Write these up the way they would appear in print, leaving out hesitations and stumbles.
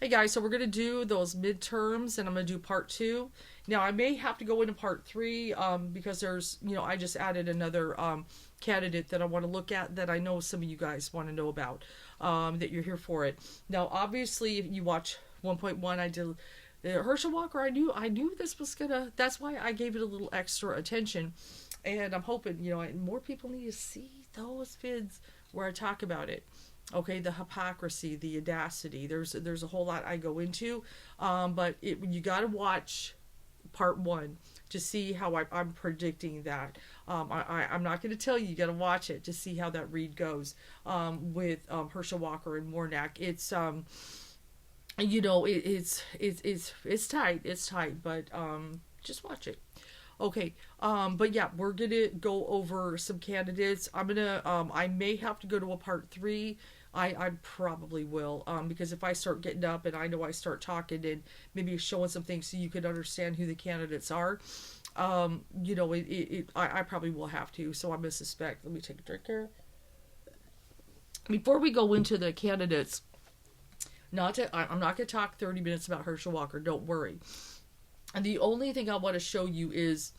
Hey guys, so we're going to do those midterms and I'm going to do part 2. Now I may have to go into part 3 because there's, I just added another candidate that I want to look at that I know some of you guys want to know about, that you're here for it. Now obviously if you watch 1.1, I did Herschel Walker. I knew this was gonna, that's why I gave it a little extra attention, and I'm hoping, more people need to see those vids where I talk about it. Okay, the hypocrisy, the audacity. There's a whole lot I go into, but you got to watch part 1 to see how I'm predicting that. I'm not going to tell you. You got to watch it to see how that read goes with Herschel Walker and Warnack. It's it's tight. It's tight, but just watch it. Okay, but yeah, we're gonna go over some candidates. I may have to go to a part 3. I probably will, because if I start getting up and I know I start talking and maybe showing some things so you can understand who the candidates are, I probably will have to. So I'm gonna suspect. Let me take a drink here. Before we go into the candidates, I'm not gonna talk 30 minutes about Herschel Walker. Don't worry. And the only thing I want to show you is,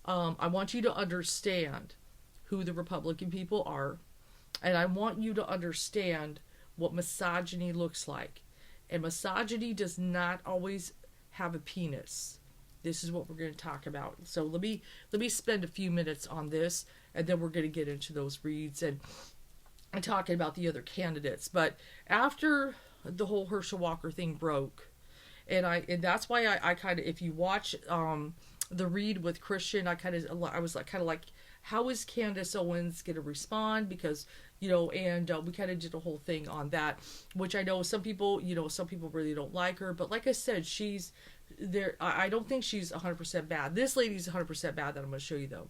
I want you to understand who the Republican people are. And I want you to understand what misogyny looks like. And misogyny does not always have a penis. This is what we're going to talk about. So let me spend a few minutes on this, and then we're going to get into those reads and talking about the other candidates. But after the whole Herschel Walker thing broke, and that's why I kind of, if you watch the read with Christian, I was like, how is Candace Owens going to respond? Because, and we kind of did a whole thing on that, which I know some people really don't like her. But like I said, she's there. I don't think she's 100% bad. This lady's 100% bad that I'm going to show you, though.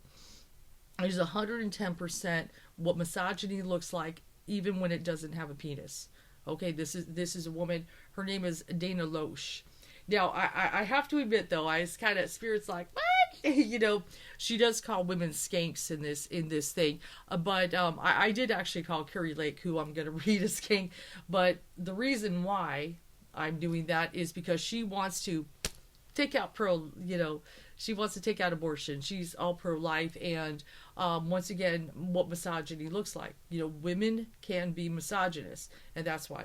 She's 110% what misogyny looks like, even when it doesn't have a penis. Okay, this is a woman. Her name is Dana Loesch. Now, I have to admit, though, I was kind of, Spirit's like, what? She does call women skanks in this thing. But I did actually call Carrie Lake, who I'm going to read, a skank. But the reason why I'm doing that is because she wants to take out she wants to take out abortion. She's all pro-life. And once again, what misogyny looks like. Women can be misogynist. And that's why,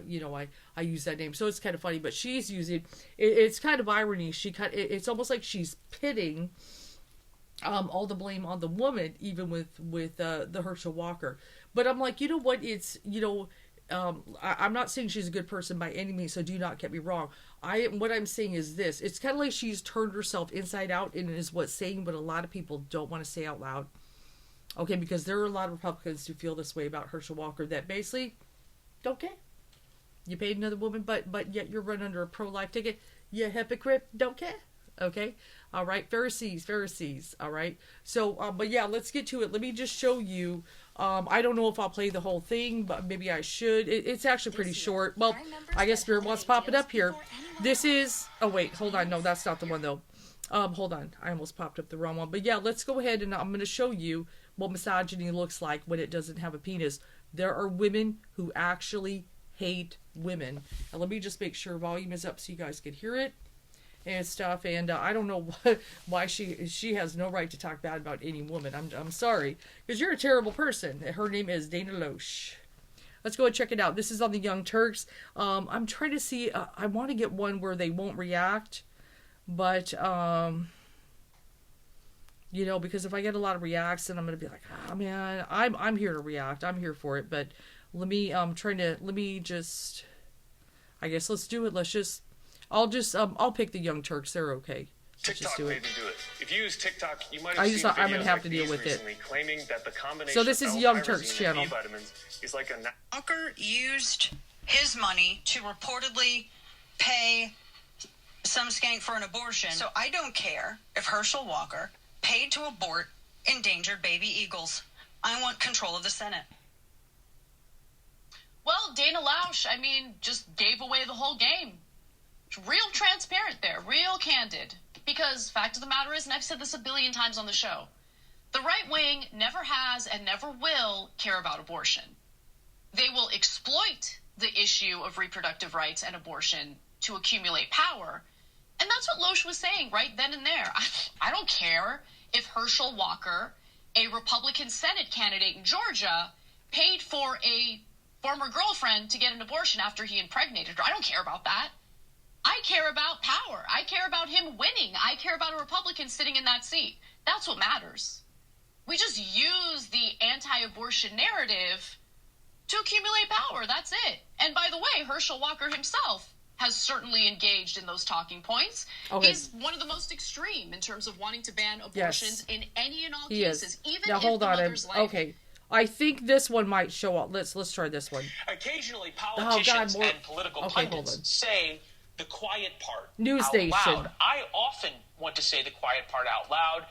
I use that name. So it's kind of funny. But she's using, it's kind of irony. It's almost like she's pitting all the blame on the woman, even with the Herschel Walker. But I'm like, you know what? It's, I'm not saying she's a good person by any means, so do not get me wrong. What I'm saying is this. It's kind of like she's turned herself inside out and is saying what a lot of people don't want to say out loud. Okay, because there are a lot of Republicans who feel this way about Herschel Walker, that basically don't care. You paid another woman, but yet you're running under a pro-life ticket. You hypocrite, don't care. Okay, all right, Pharisees, all right. So, but yeah, let's get to it. Let me just show you. I don't know if I'll play the whole thing, but maybe I should. It's actually pretty short. Well, I guess Spirit wants to pop it up here. This is, oh wait, hold on. No, that's not the one though. Hold on. I almost popped up the wrong one. But yeah, let's go ahead and I'm going to show you what misogyny looks like when it doesn't have a penis. There are women who actually hate women. And let me just make sure volume is up so you guys can hear it and stuff. And I don't know why she has no right to talk bad about any woman. I'm sorry, because you're a terrible person. Her name is Dana Loesch. Let's go and check it out. This is on the Young Turks. I'm trying to see. I want to get one where they won't react, but because if I get a lot of reacts, then I'm gonna be like, oh man, I'm here to react. I'm here for it. But let me just. I guess let's do it. I'll pick the Young Turks. They're okay. TikTok made me do it. If you use TikTok, you might have seen I'm gonna have like to deal with it. Claiming that the combination so this is Young Turks channel. Is like a Walker used his money to reportedly pay some skank for an abortion. So I don't care if Herschel Walker paid to abort endangered baby eagles. I want control of the Senate. Well, Dana Loesch, just gave away the whole game. Real transparent there, real candid. Because fact of the matter is, and I've said this a billion times on the show, the right wing never has and never will care about abortion. They will exploit the issue of reproductive rights and abortion to accumulate power. And that's what Loesch was saying right then and there. I don't care if Herschel Walker, a Republican Senate candidate in Georgia, paid for a former girlfriend to get an abortion after he impregnated her. I don't care about that. I care about power. I care about him winning. I care about a Republican sitting in that seat. That's what matters. We just use the anti-abortion narrative to accumulate power. That's it. And by the way, Herschel Walker himself has certainly engaged in those talking points. Okay. He's one of the most extreme in terms of wanting to ban abortions in any and all he cases, is. even now, if hold the on. mother's life. Okay. I think this one might show up. Let's try this one. Occasionally, politicians and political pundits say the quiet part News out station. loud. I often want to say the quiet part out loud,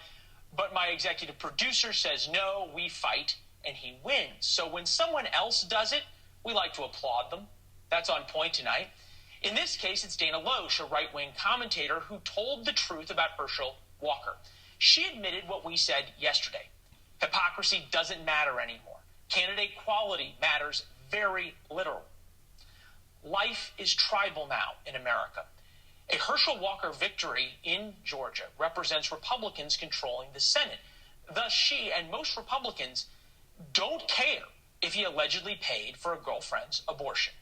but my executive producer says, no, we fight, and he wins. So when someone else does it, we like to applaud them. That's on point tonight. In this case, it's Dana Loesch, a right-wing commentator who told the truth about Herschel Walker. She admitted what we said yesterday. Hypocrisy doesn't matter anymore. Candidate quality matters very little. Life is tribal now in America. A Herschel Walker victory in Georgia represents Republicans controlling the Senate. Thus, she and most Republicans don't care if he allegedly paid for a girlfriend's abortion.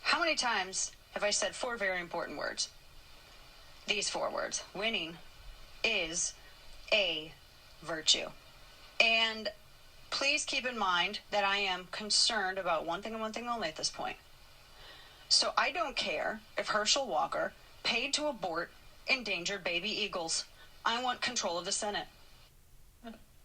How many times have I said 4 very important words? These 4 words. Winning is a virtue. And please keep in mind that I am concerned about one thing and one thing only at this point. So I don't care if Herschel Walker paid to abort endangered baby eagles. I want control of the Senate.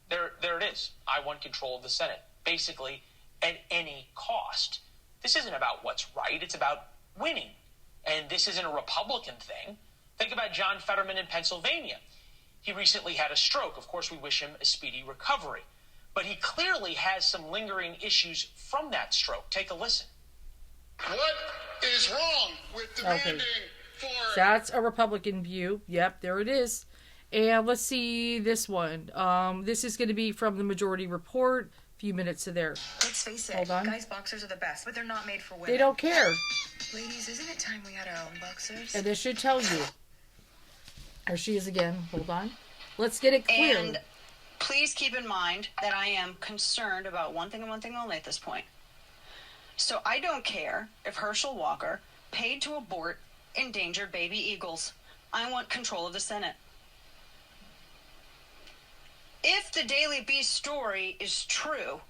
There it is. I want control of the Senate. Basically, at any cost. This isn't about what's right. It's about winning. And this isn't a Republican thing. Think about John Fetterman in Pennsylvania. He recently had a stroke. Of course, we wish him a speedy recovery. But he clearly has some lingering issues from that stroke. Take a listen. What is wrong with demanding for... That's a Republican view. Yep, there it is. And let's see this one. This is going to be from the Majority Report. A few minutes to there. Let's face it, Hold on. guys' boxers are the best, but they're not made for women. They don't care. Ladies, isn't it time we had our own boxers? And this should tell you. There she is again. Hold on. Let's get it clear. And please keep in mind that I am concerned about one thing and one thing only at this point. So I don't care if Herschel Walker paid to abort endangered baby eagles. I want control of the Senate. If the Daily Beast story is true,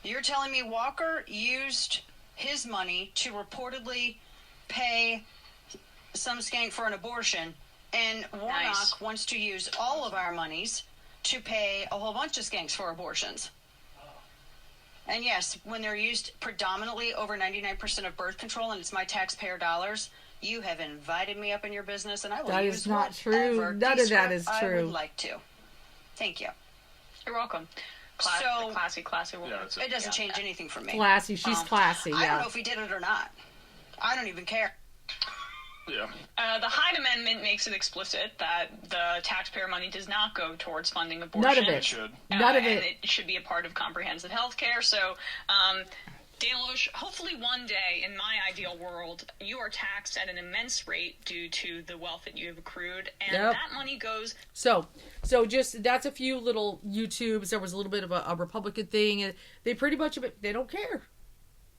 you're telling me Walker used his money to reportedly pay some skank for an abortion, and Warnock wants to use all of our monies to pay a whole bunch of skanks for abortions. And yes, when they're used predominantly over 99% of birth control, and it's my taxpayer dollars, you have invited me up in your business, and I will That use is not whatever true. None of that is I true. would like to. Thank you. You're welcome. So, Classy woman. it doesn't change anything for me. Classy. She's classy, I don't yeah. know if he did it or not. I don't even care. Yeah. The Hyde Amendment makes it explicit that the taxpayer money does not go towards funding abortion. None of it. Should. None of and it. it should be a part of comprehensive health care. So, Dana Loesch, hopefully one day, in my ideal world, you are taxed at an immense rate due to the wealth that you have accrued, and Yep. that money goes... So just, that's a few little YouTubes. There was a little bit of a Republican thing, and they pretty much, they don't care.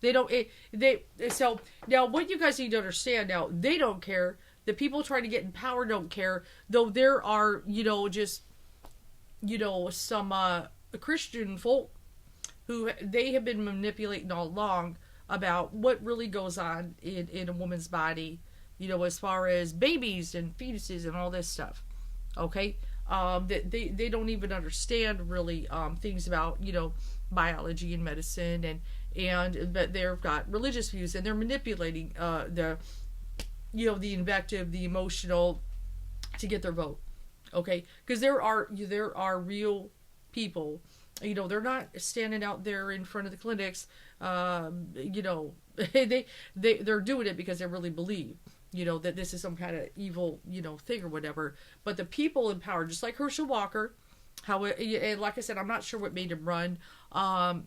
They don't, so, now what you guys need to understand now, they don't care. The people trying to get in power don't care, though there are, some Christian folk who they have been manipulating all along about what really goes on in a woman's body, as far as babies and fetuses and all this stuff. Okay? They don't even understand really things about, biology and medicine, but they've got religious views, and they're manipulating the invective, the emotional, to get their vote. Okay? Because there are real people. They're not standing out there in front of the clinics. They're doing it because they really believe, that this is some kind of evil, thing or whatever. But the people in power, just like Herschel Walker, and like I said, I'm not sure what made him run. And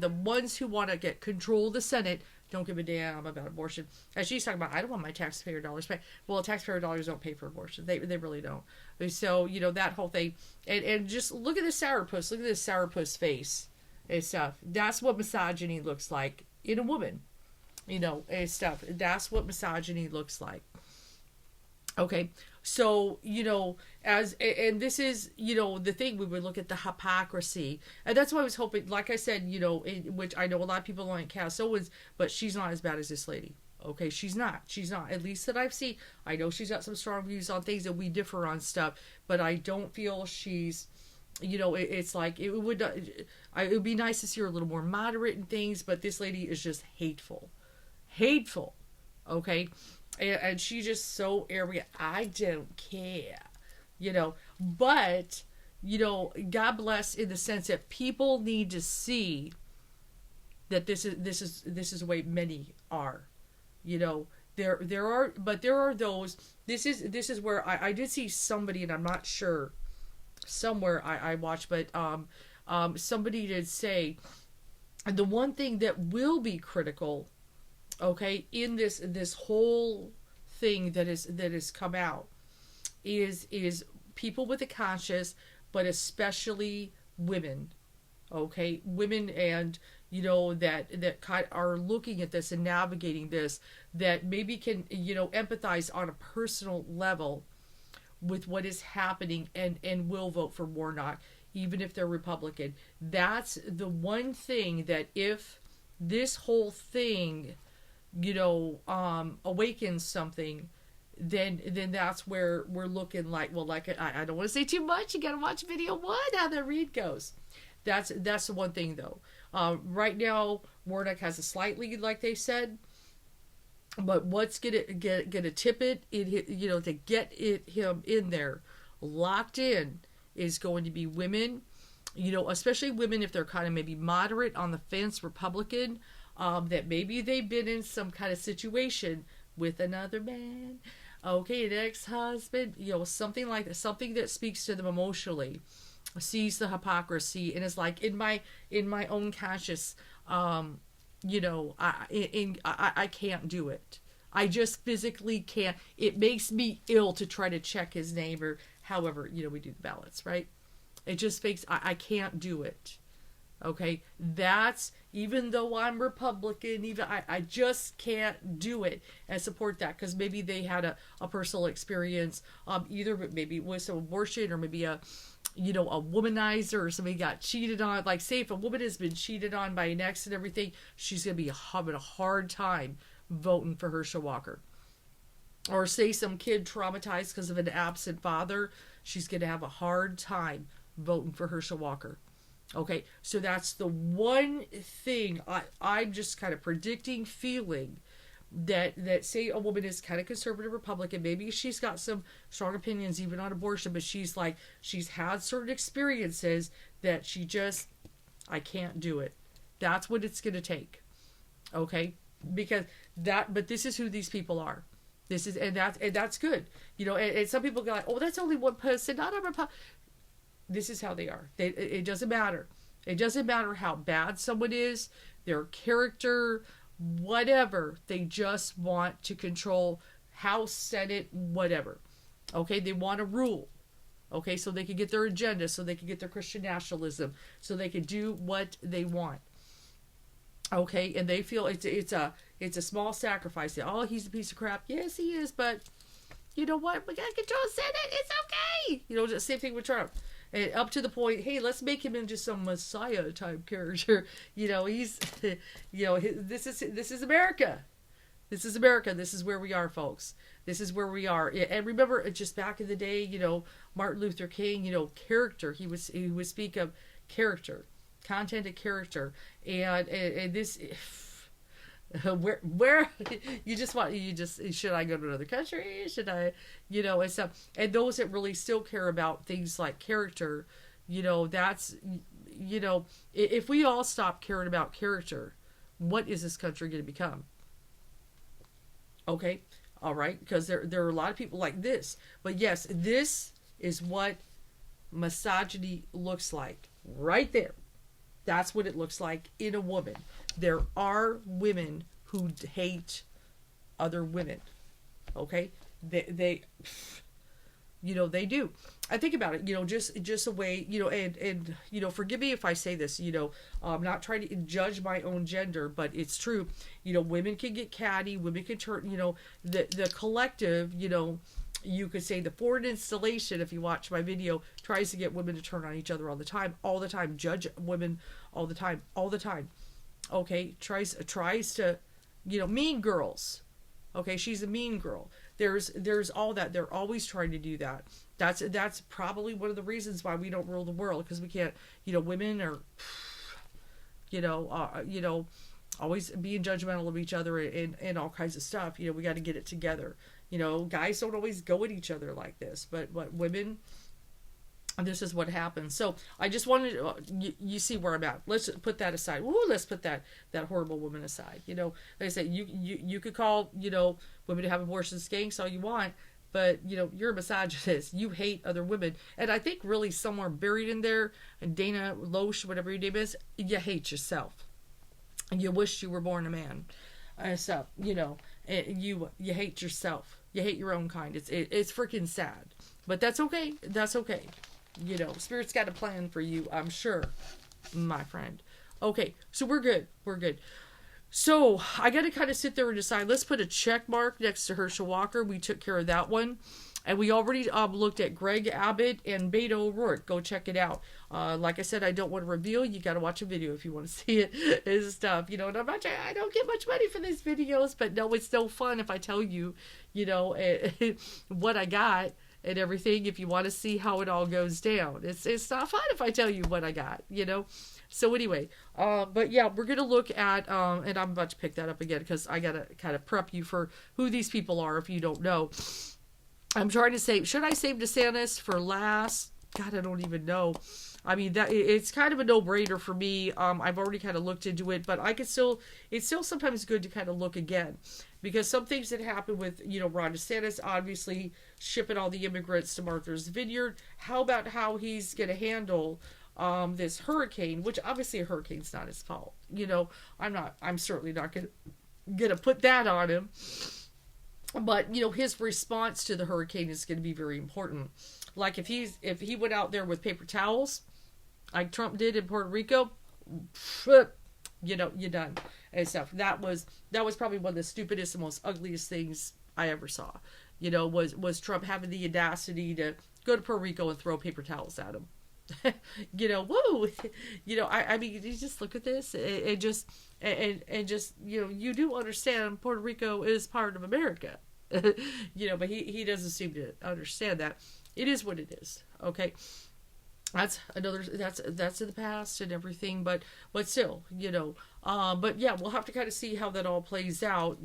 the ones who want to get control of the Senate don't give a damn about abortion. And she's talking about, I don't want my taxpayer dollars paid. Well, taxpayer dollars don't pay for abortion. They really don't. So, that whole thing. And just look at this sourpuss. Look at this sourpuss face and stuff. That's what misogyny looks like in a woman. And stuff. That's what misogyny looks like. Okay, so, and this is, the thing, we would look at the hypocrisy, and that's why I was hoping, like I said, which I know a lot of people like Cass Owens, but she's not as bad as this lady. Okay, she's not, at least that I've seen. I know she's got some strong views on things, and we differ on stuff, but I don't feel she's, it's like, it would be nice to see her a little more moderate in things, but this lady is just hateful, okay? And she's just so arrogant. I don't care, but, God bless, in the sense that people need to see that this is the way many are, there are those, this is where I did see somebody, and I'm not sure, somewhere I watched, but, somebody did say, the one thing that will be critical, okay, in this whole thing that has come out is people with a conscience, but especially women, okay, women, and that kind are looking at this and navigating this, that maybe can empathize on a personal level with what is happening, and will vote for Warnock even if they're Republican. That's the one thing that if this whole thing awakens something, then that's where we're looking like, well, like, I don't want to say too much. You got to watch video one, how the read goes. That's the one thing, though. Right now, Warnock has a slight lead, like they said, but what's gonna tip it, to get him in there, locked in, is going to be women, especially women if they're kind of maybe moderate on the fence, Republican, that maybe they've been in some kind of situation with another man, okay, an ex-husband, something like that, something that speaks to them emotionally, sees the hypocrisy, and is like, in my own conscience, I can't do it. I just physically can't. It makes me ill to try to check his name, or however, we do the ballots, right? It just makes, I can't do it. Okay, that's, even though I'm Republican, I just can't do it and support that, because maybe they had a personal experience, either maybe with some abortion, or maybe a womanizer, or somebody got cheated on. Like, say if a woman has been cheated on by an ex and everything, she's going to be having a hard time voting for Herschel Walker. Or say some kid traumatized because of an absent father, she's going to have a hard time voting for Herschel Walker. Okay, so that's the one thing I'm just kind of predicting, feeling that say a woman is kind of conservative Republican, maybe she's got some strong opinions even on abortion, but she's had certain experiences that I can't do it. That's what it's going to take. Okay, but this is who these people are. And that's good. And some people go like, oh, that's only one person, not a Republican. This is how they are. It doesn't matter. It doesn't matter how bad someone is, their character, whatever. They just want to control House, Senate, whatever. Okay, they want to rule. Okay, so they can get their agenda, so they can get their Christian nationalism, so they can do what they want. Okay, and they feel it's a small sacrifice. Oh, he's a piece of crap. Yes, he is, but you know what? We gotta control Senate. It's okay. Just same thing with Trump. And up to the point, hey, let's make him into some Messiah type character. He's, this is America. This is America. This is where we are, folks. This is where we are. And remember, just back in the day, Martin Luther King, character. He would speak of character, content and character, and this. Where should I go to another country? Should I, and stuff. And those that really still care about things like character, that's, if we all stop caring about character, what is this country going to become? Okay, all right, because there are a lot of people like this. But yes, this is what misogyny looks like right there. That's what it looks like in a woman. There are women who hate other women. Okay? They they do. I think about it, just a way, and forgive me if I say this, I'm not trying to judge my own gender, but it's true. Women can get catty, women can turn, the collective, you could say the foreign installation, if you watch my video, tries to get women to turn on each other all the time, judge women all the time. Okay, tries to, mean girls. Okay, she's a mean girl. There's all that. They're always trying to do that. That's probably one of the reasons why we don't rule the world, because we can't. Women are, always being judgmental of each other and all kinds of stuff. We got to get it together. Guys don't always go at each other like this, but women, this is what happens. So I just wanted you see where I'm at. Let's put that aside. Ooh, let's put that horrible woman aside. Like I said, you could call women who have abortions skanks all you want, but you're a misogynist. You hate other women, and I think really somewhere buried in there, and Dana Loesch, whatever your name is, you hate yourself. You wish you were born a man. So you hate yourself. You hate your own kind. It's freaking sad, but that's okay. That's okay. Spirit's got a plan for you, I'm sure, my friend. Okay, so we're good. So I got to kind of sit there and decide. Let's put a check mark next to Herschel Walker. We took care of that one. And we already looked at Greg Abbott and Beto O'Rourke. Go check it out. Like I said, I don't want to reveal. You got to watch a video if you want to see it and stuff. And I don't get much money for these videos, but no, it's no fun if I tell you, what I got and everything. If you want to see how it all goes down, it's not fun if I tell you what I got. So anyway, but yeah, we're gonna look at and I'm about to pick that up again because I gotta kind of prep you for who these people are if you don't know. I'm trying to say, should I save DeSantis for last? God, I don't even know. I mean, it's kind of a no-brainer for me. I've already kind of looked into it, but it's still sometimes good to kind of look again, because some things that happen with, Ron DeSantis, obviously shipping all the immigrants to Martha's Vineyard. How about how he's going to handle this hurricane, which obviously a hurricane's not his fault. I'm certainly not going to put that on him. But, his response to the hurricane is going to be very important. Like if he went out there with paper towels, like Trump did in Puerto Rico, you're done and stuff. That was probably one of the stupidest and most ugliest things I ever saw. Was Trump having the audacity to go to Puerto Rico and throw paper towels at him. Whoa, I mean, you just look at this and just, you do understand Puerto Rico is part of America, but he doesn't seem to understand that. It is what it is. Okay. That's in the past and everything, but still, but yeah, we'll have to kind of see how that all plays out,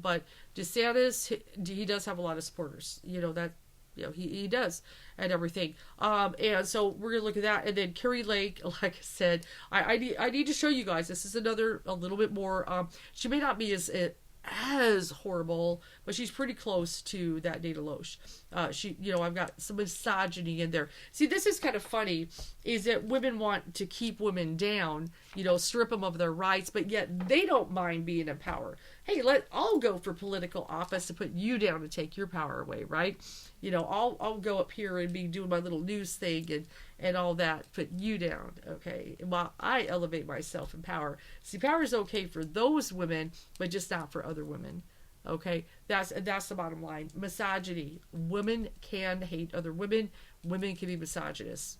but DeSantis, he does have a lot of supporters, he does and everything. And so we're going to look at that. And then Carrie Lake, like I said, I need to show you guys, this is a little bit more, she may not be as horrible, but she's pretty close to that Dana Loesch. I've got some misogyny in there. See, this is kind of funny, is that women want to keep women down, strip them of their rights, but yet they don't mind being in power. Hey, I'll go for political office to put you down and take your power away, right? I'll go up here and be doing my little news thing and all that, put you down, okay? While I elevate myself in power. See, power is okay for those women, but just not for other women, okay? That's the bottom line. Misogyny. Women can hate other women. Women can be misogynists,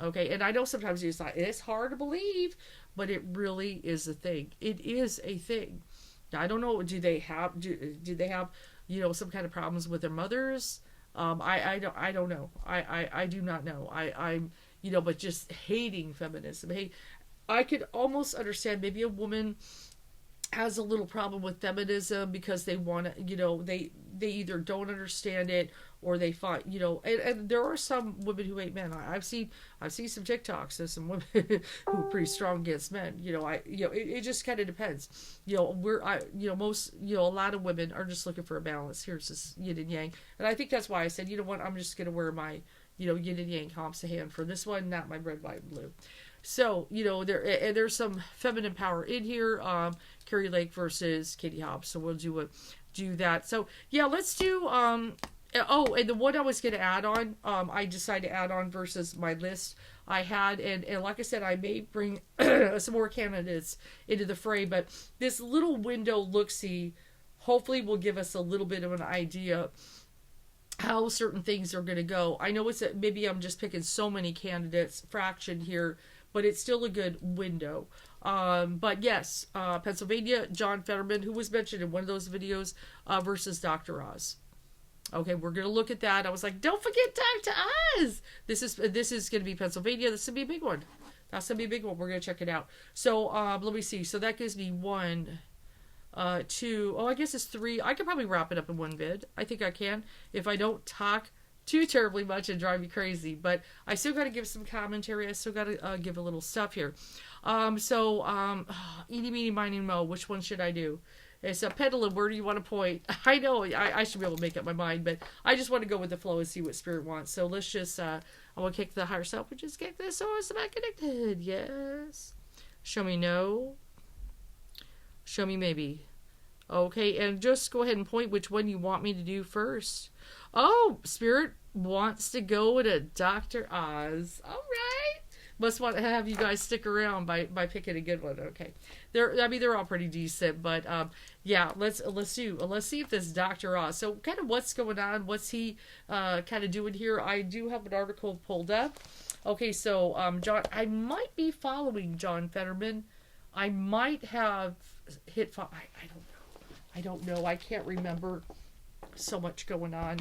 okay? And I know sometimes it's hard to believe, but it really is a thing. It is a thing. I don't know. Do they have some kind of problems with their mothers? I don't know. I do not know. I'm but just hating feminism. Hey, I could almost understand maybe a woman has a little problem with feminism because they want to, they either don't understand it or they find, and there are some women who hate men. I've seen some TikToks of some women who are pretty strong against men. It just kind of depends. A lot of women are just looking for a balance. Here's this yin and yang. And I think that's why I said, I'm just going to wear my, yin and yang comps to hand for this one, not my red, white, and blue. So, there's some feminine power in here. Carrie Lake versus Katie Hobbs. So we'll do that. So yeah, let's do, and the one I was going to add on, I decided to add on versus my list I had, and like I said, I may bring some more candidates into the fray, but this little window look-see hopefully will give us a little bit of an idea how certain things are going to go. I know maybe I'm just picking so many candidates fraction here, but it's still a good window. But yes, Pennsylvania, John Fetterman, who was mentioned in one of those videos, versus Dr. Oz. Okay, we're going to look at that. I was like, don't forget Dr. Oz! This is going to be Pennsylvania. This is going to be a big one. That's going to be a big one. We're going to check it out. So, let me see. So that gives me 1, 2, I guess it's 3. I could probably wrap it up in one vid. I think I can, if I don't talk too terribly much and drive me crazy. But I still got to give some commentary. I still got to give a little stuff here. Eeny, meeny, miny, mo. Which one should I do? It's a Pendulum. Where do you want to point? I know I should be able to make up my mind, but I just want to go with the flow and see what Spirit wants. So let's just, I want to kick the higher self, which is kick the source back connected. Yes. Show me no. Show me maybe. Okay, and just go ahead and point which one you want me to do first. Oh, Spirit wants to go to Dr. Oz. All right. Must want to have you guys stick around by picking a good one. Okay, they're all pretty decent, but yeah, let's see if this Dr. Oz. So kind of what's going on? What's he kind of doing here? I do have an article pulled up. Okay, so John, I might be following John Fetterman. I might have hit. I don't know. I can't remember. So much going on.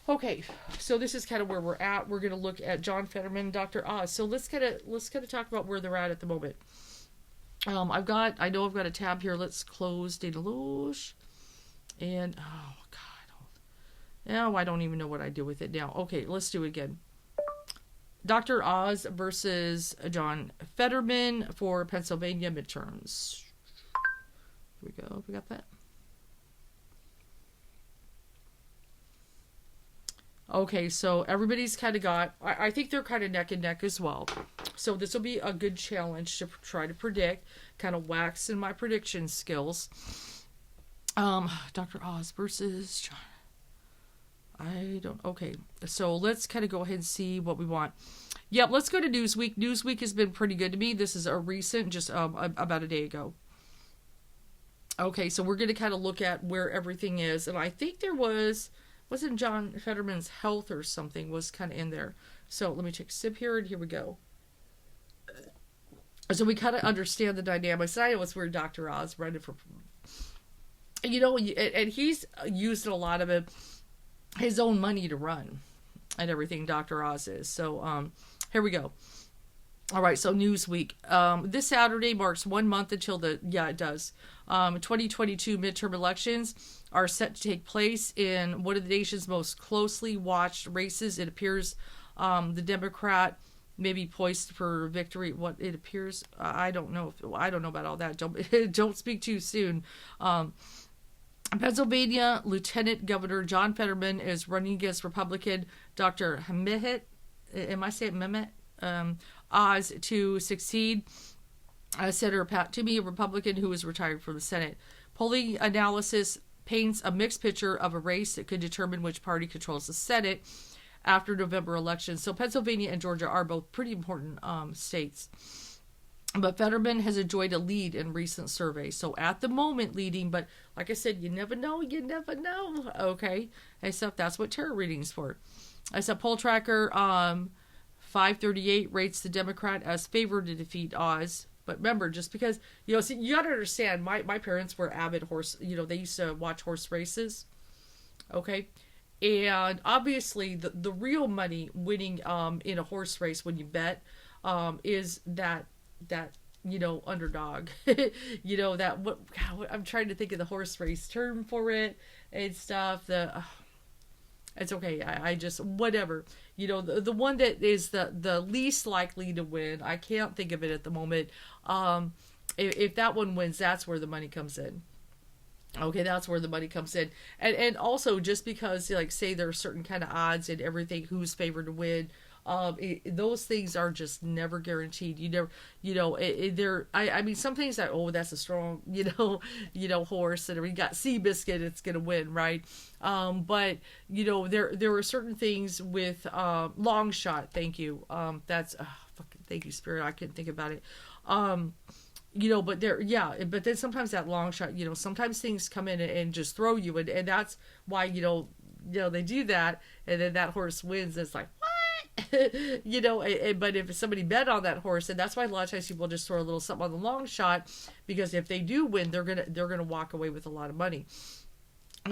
Okay, so this is kind of where we're at. We're going to look at John Fetterman, Dr. Oz. So let's kind of talk about where they're at the moment. I know I've got a tab here. Let's close Data Loge. And, oh, God. Now I don't even know what I do with it now. Okay, let's do it again. Dr. Oz versus John Fetterman for Pennsylvania midterms. Here we go. We got that. Okay, so everybody's kind of got, I think they're kind of neck and neck as well. So this will be a good challenge to try to predict, kind of wax in my prediction skills. Dr. Oz versus John. Okay, so let's kind of go ahead and see what we want. Yep, let's go to Newsweek. Newsweek has been pretty good to me. This is a recent, just about a day ago. Okay, so we're going to kind of look at where everything is. And I think there wasn't John Fetterman's health or something was kind of in there. So let me take a sip here, and here we go. So we kind of understand the dynamics. And I know it's where Dr. Oz running for, and he's used a lot of his own money to run and everything. Dr. Oz is. So here we go. All right, so Newsweek. This Saturday marks 1 month until it does. 2022 midterm elections are set to take place in one of the nation's most closely watched races. It appears the Democrat may be poised for victory. What it appears, I don't know about all that. Don't speak too soon. Pennsylvania Lieutenant Governor John Fetterman is running against Republican Dr. Mehmet. Am I saying Mehmet? Oz to succeed Senator Pat Toomey, a Republican who is retired from the Senate. Polling analysis paints a mixed picture of a race that could determine which party controls the Senate after November elections. So Pennsylvania and Georgia are both pretty important states. But Fetterman has enjoyed a lead in recent surveys. So at the moment leading, but like I said, you never know. Okay. And so that's what tarot reading's for. As a poll tracker, 538 rates the Democrat as favored to defeat Oz. But remember, just because, you got to understand, my parents were avid horse, they used to watch horse races. Okay. And obviously the real money winning in a horse race when you bet is that underdog. I'm trying to think of the horse race term for it and stuff. It's okay. I just, whatever. The one that is the least likely to win, I can't think of it at the moment. If that one wins, that's where the money comes in. Okay, that's where the money comes in. And also, just because, say there are certain kind of odds and everything, who's favored to win, Those things are just never guaranteed. You never, I mean, some things that, oh, that's a strong, horse, and we got Seabiscuit, it's gonna win, right? But there are certain things with Long Shot. Thank you. Thank you, Spirit. I couldn't think about it. But but then sometimes that Long Shot, sometimes things come in and just throw you, and that's why they do that, and then that horse wins. And it's like, what? But if somebody bet on that horse, and that's why a lot of times people just throw a little something on the Long Shot, because if they do win, they're gonna walk away with a lot of money.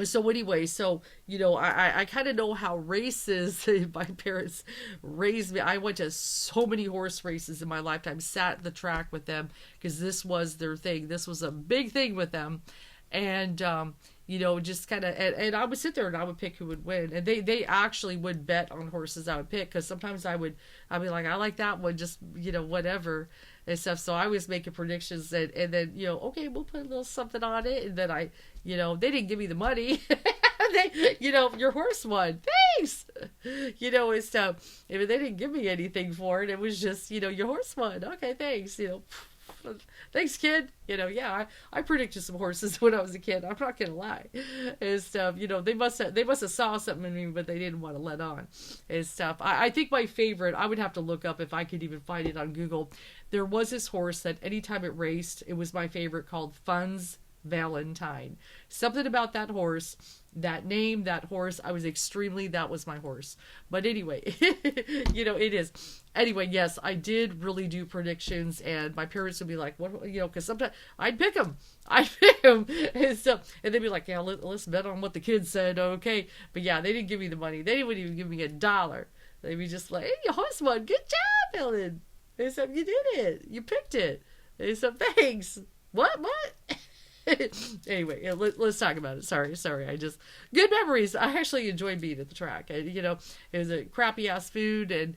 So anyway, I kind of know how races, my parents raised me. I went to so many horse races in my lifetime, sat at the track with them, because this was their thing. This was a big thing with them. And, just kind of, and I would sit there and I would pick who would win. And they actually would bet on horses I would pick, because sometimes I'd be like, I like that one, just, whatever and stuff. So I was making predictions, and then, okay, we'll put a little something on it. And then they didn't give me the money. Your horse won. Thanks. And stuff. They didn't give me anything for it. It was just, your horse won. Okay, thanks. Thanks, kid. I predicted some horses when I was a kid. I'm not gonna lie, and stuff. They must have saw something in me, but they didn't want to let on, and stuff. I think my favorite, I would have to look up if I could even find it on Google. There was this horse that anytime it raced, it was my favorite, called Fun's Valentine. Something about that horse, that name, that horse, that was my horse. But anyway, it is. Anyway, yes, I did really do predictions, and my parents would be like, what, because sometimes I'd pick them. And they'd be like, yeah, let's bet on what the kids said, okay. But yeah, they didn't give me the money. They wouldn't even give me $1. They'd be just like, hey, your horse won. Good job, Ellen. They said, you did it. You picked it. They said, thanks. What? Anyway, let's talk about it. Sorry. I just, good memories. I actually enjoyed being at the track. It was a crappy ass food and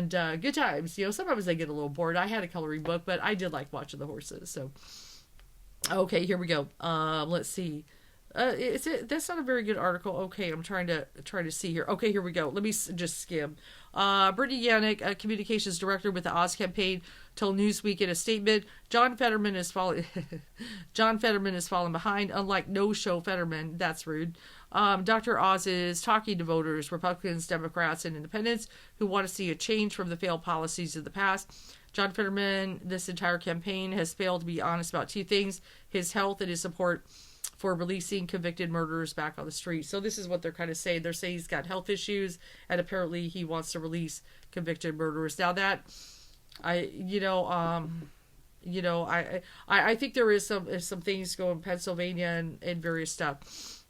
good times. Sometimes I get a little bored. I had a coloring book, but I did like watching the horses. So, okay, here we go. Let's see. That's not a very good article. Okay, I'm trying to see here. Okay, here we go. Let me just skim. Brittany Yannick, a communications director with the Oz campaign, told Newsweek in a statement, John Fetterman is falling behind, unlike no-show Fetterman. That's rude. Dr. Oz is talking to voters, Republicans, Democrats, and independents who want to see a change from the failed policies of the past. John Fetterman, this entire campaign, has failed to be honest about two things: his health and his support for releasing convicted murderers back on the street. So this is what they're kind of saying. They're saying he's got health issues, and apparently he wants to release convicted murderers. Now that, I think there is some things going in Pennsylvania and various stuff.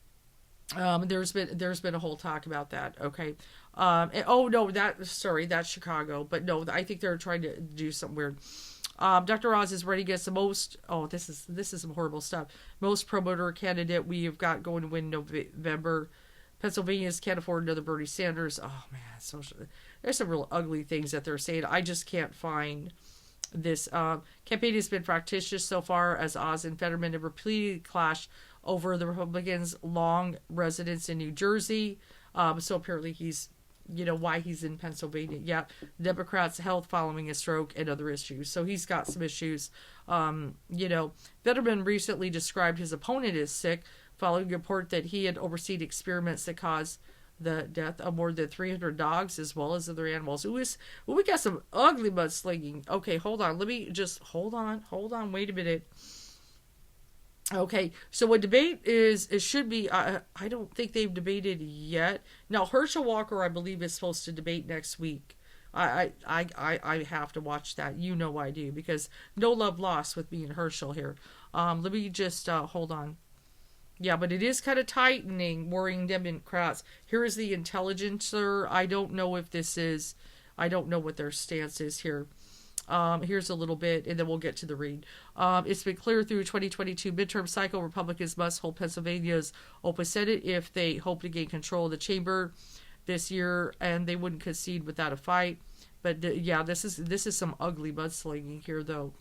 There's been a whole talk about that. Okay. That's Chicago, but no, I think they're trying to do something weird. Dr. Oz is running against the most, this is some horrible stuff, most pro-murder candidate we have got going to win November. Pennsylvanians can't afford another Bernie Sanders. Oh, man, there's some real ugly things that they're saying. I just can't find this. Campaign has been fractious so far, as Oz and Fetterman have repeatedly clashed over the Republicans' long residence in New Jersey. So apparently he's, why he's in Pennsylvania. Yeah, Democrats' health following a stroke and other issues. So he's got some issues. Fetterman recently described his opponent as sick, following a report that he had overseen experiments that caused the death of more than 300 dogs as well as other animals. We got some ugly mudslinging. Okay, hold on. Let me just hold on. Wait a minute. Okay, so what debate is, it should be, I don't think they've debated yet. Now, Herschel Walker, I believe, is supposed to debate next week. I have to watch that. I do, because no love lost with me and Herschel here. Let me just, hold on. Yeah, but it is kind of tightening, worrying Democrats. Here is the Intelligencer. I don't know what their stance is here. Here's a little bit, and then we'll get to the read. It's been clear through 2022 midterm cycle, Republicans must hold Pennsylvania's open Senate if they hope to gain control of the chamber this year, and they wouldn't concede without a fight. But this is some ugly mudslinging here, though.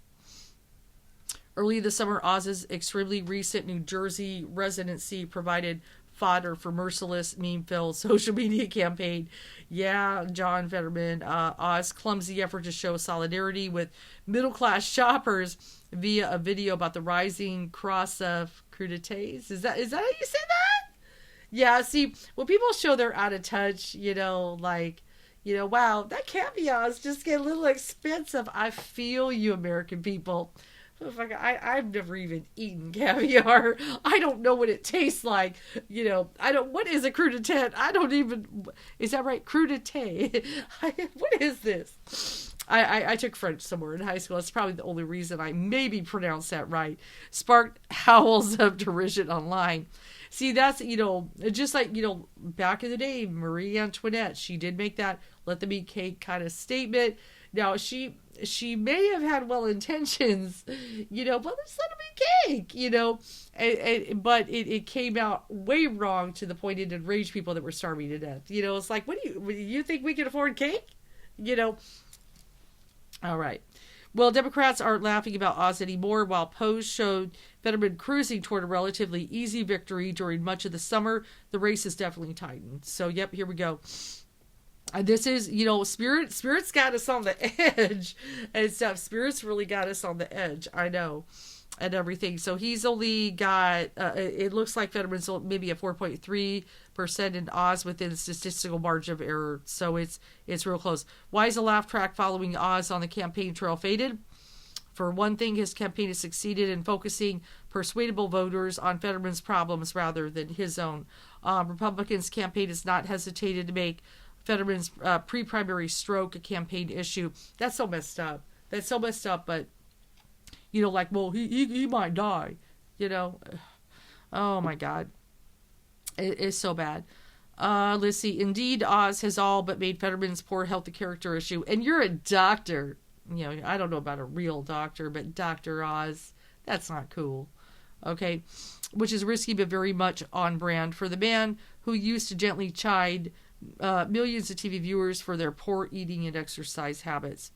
Early this summer, Oz's extremely recent New Jersey residency provided fodder for merciless meme-filled social media campaign. Yeah, John Fetterman, Oz clumsy effort to show solidarity with middle-class shoppers via a video about the rising cross of crudités. Is that how you say that? Yeah, see, when people show they're out of touch, like, wow, that caviar is just getting a little expensive. I feel you, American people. I've never even eaten caviar. I don't know what it tastes like. What is a crudité? Is that right? Crudité. What is this? I took French somewhere in high school. That's probably the only reason I maybe pronounced that right. Sparked howls of derision online. See, that's, just like, back in the day, Marie Antoinette, she did make that let them eat cake kind of statement. Now, she may have had well intentions, but let's let them eat cake, but it came out way wrong to the point it enraged people that were starving to death. It's like, what do you think we can afford cake? All right. Well, Democrats aren't laughing about Oz anymore, while polls showed Fetterman cruising toward a relatively easy victory during much of the summer. The race is definitely tightened. So, yep, here we go. This is, Spirit's got us on the edge and stuff. Spirit's really got us on the edge, I know, and everything. So he's only got, it looks like Fetterman's maybe a 4.3% in Oz within the statistical margin of error. So it's real close. Why is the laugh track following Oz on the campaign trail faded? For one thing, his campaign has succeeded in focusing persuadable voters on Fetterman's problems rather than his own. Republicans' campaign has not hesitated to make Fetterman's pre-primary stroke a campaign issue. That's so messed up. But, like, well, he might die, Oh, my God. It's so bad. Let's see. Indeed, Oz has all but made Fetterman's poor health a character issue. And you're a doctor. I don't know about a real doctor, but Dr. Oz, that's not cool. Okay? Which is risky but very much on brand for the man who used to gently chide millions of TV viewers for their poor eating and exercise habits.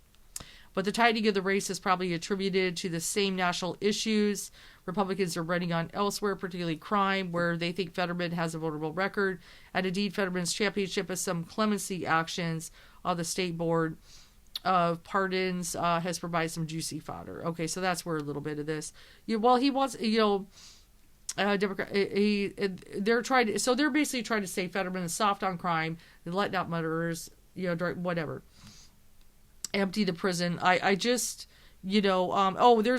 But the tightening of the race is probably attributed to the same national issues Republicans are running on elsewhere, particularly crime, where they think Fetterman has a vulnerable record. And indeed, Fetterman's championship has some clemency actions on the state board of pardons has provided some juicy fodder. Okay, so that's where a little bit of this. He wants, Democrat, they're basically trying to say Fetterman is soft on crime, and letting out murderers, whatever. Empty the prison. I just, there's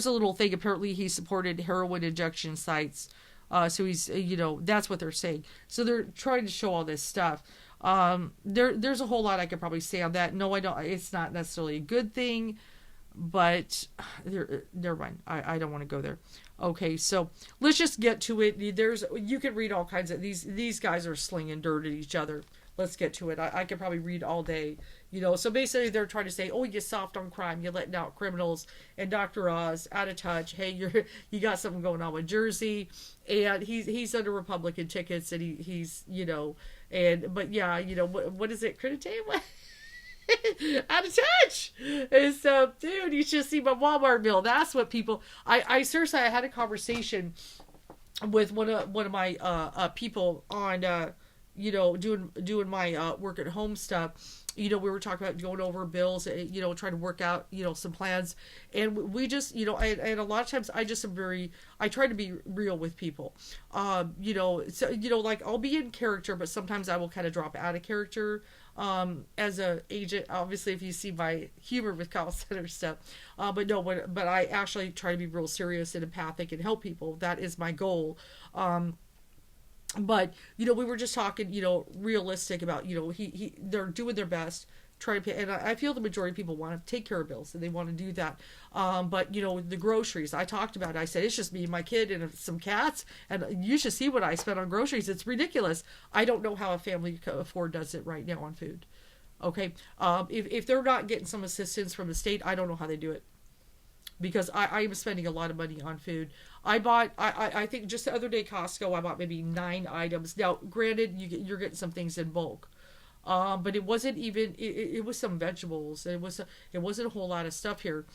a little thing. Apparently he supported heroin injection sites. So he's, that's what they're saying. So they're trying to show all this stuff. There's a whole lot I could probably say on that. No, I don't. It's not necessarily a good thing, but never mind. I don't want to go there. Okay, so let's just get to it. You can read all kinds of these guys are slinging dirt at each other. Let's get to it. I could probably read all day. So basically they're trying to say, oh, you're soft on crime, you're letting out criminals, and Dr. Oz out of touch. Hey, you got something going on with Jersey, and he's under Republican tickets, and he's what is it, Credité? Out of touch. And so, dude, you should see my Walmart bill. That's what people. I seriously, I had a conversation with one of my people on doing my work at home stuff. We were talking about going over bills, trying to work out, some plans. And we just, and a lot of times I try to be real with people. Like I'll be in character, but sometimes I will kind of drop out of character. As a agent, obviously, if you see my humor with call center stuff, but I actually try to be real serious and empathic and help people. That is my goal. But, we were just talking, realistic about, they're doing their best, trying to pay, and I feel the majority of people want to take care of bills, and they want to do that. But, the groceries, I talked about it. I said, it's just me and my kid and some cats, and you should see what I spent on groceries. It's ridiculous. I don't know how a family can afford does it right now on food. Okay? If they're not getting some assistance from the state, I don't know how they do it. Because I am spending a lot of money on food. I bought, I think just the other day, Costco, I bought maybe 9 items. Now, granted, you're getting some things in bulk. But it wasn't even, it was some vegetables. It wasn't a whole lot of stuff here.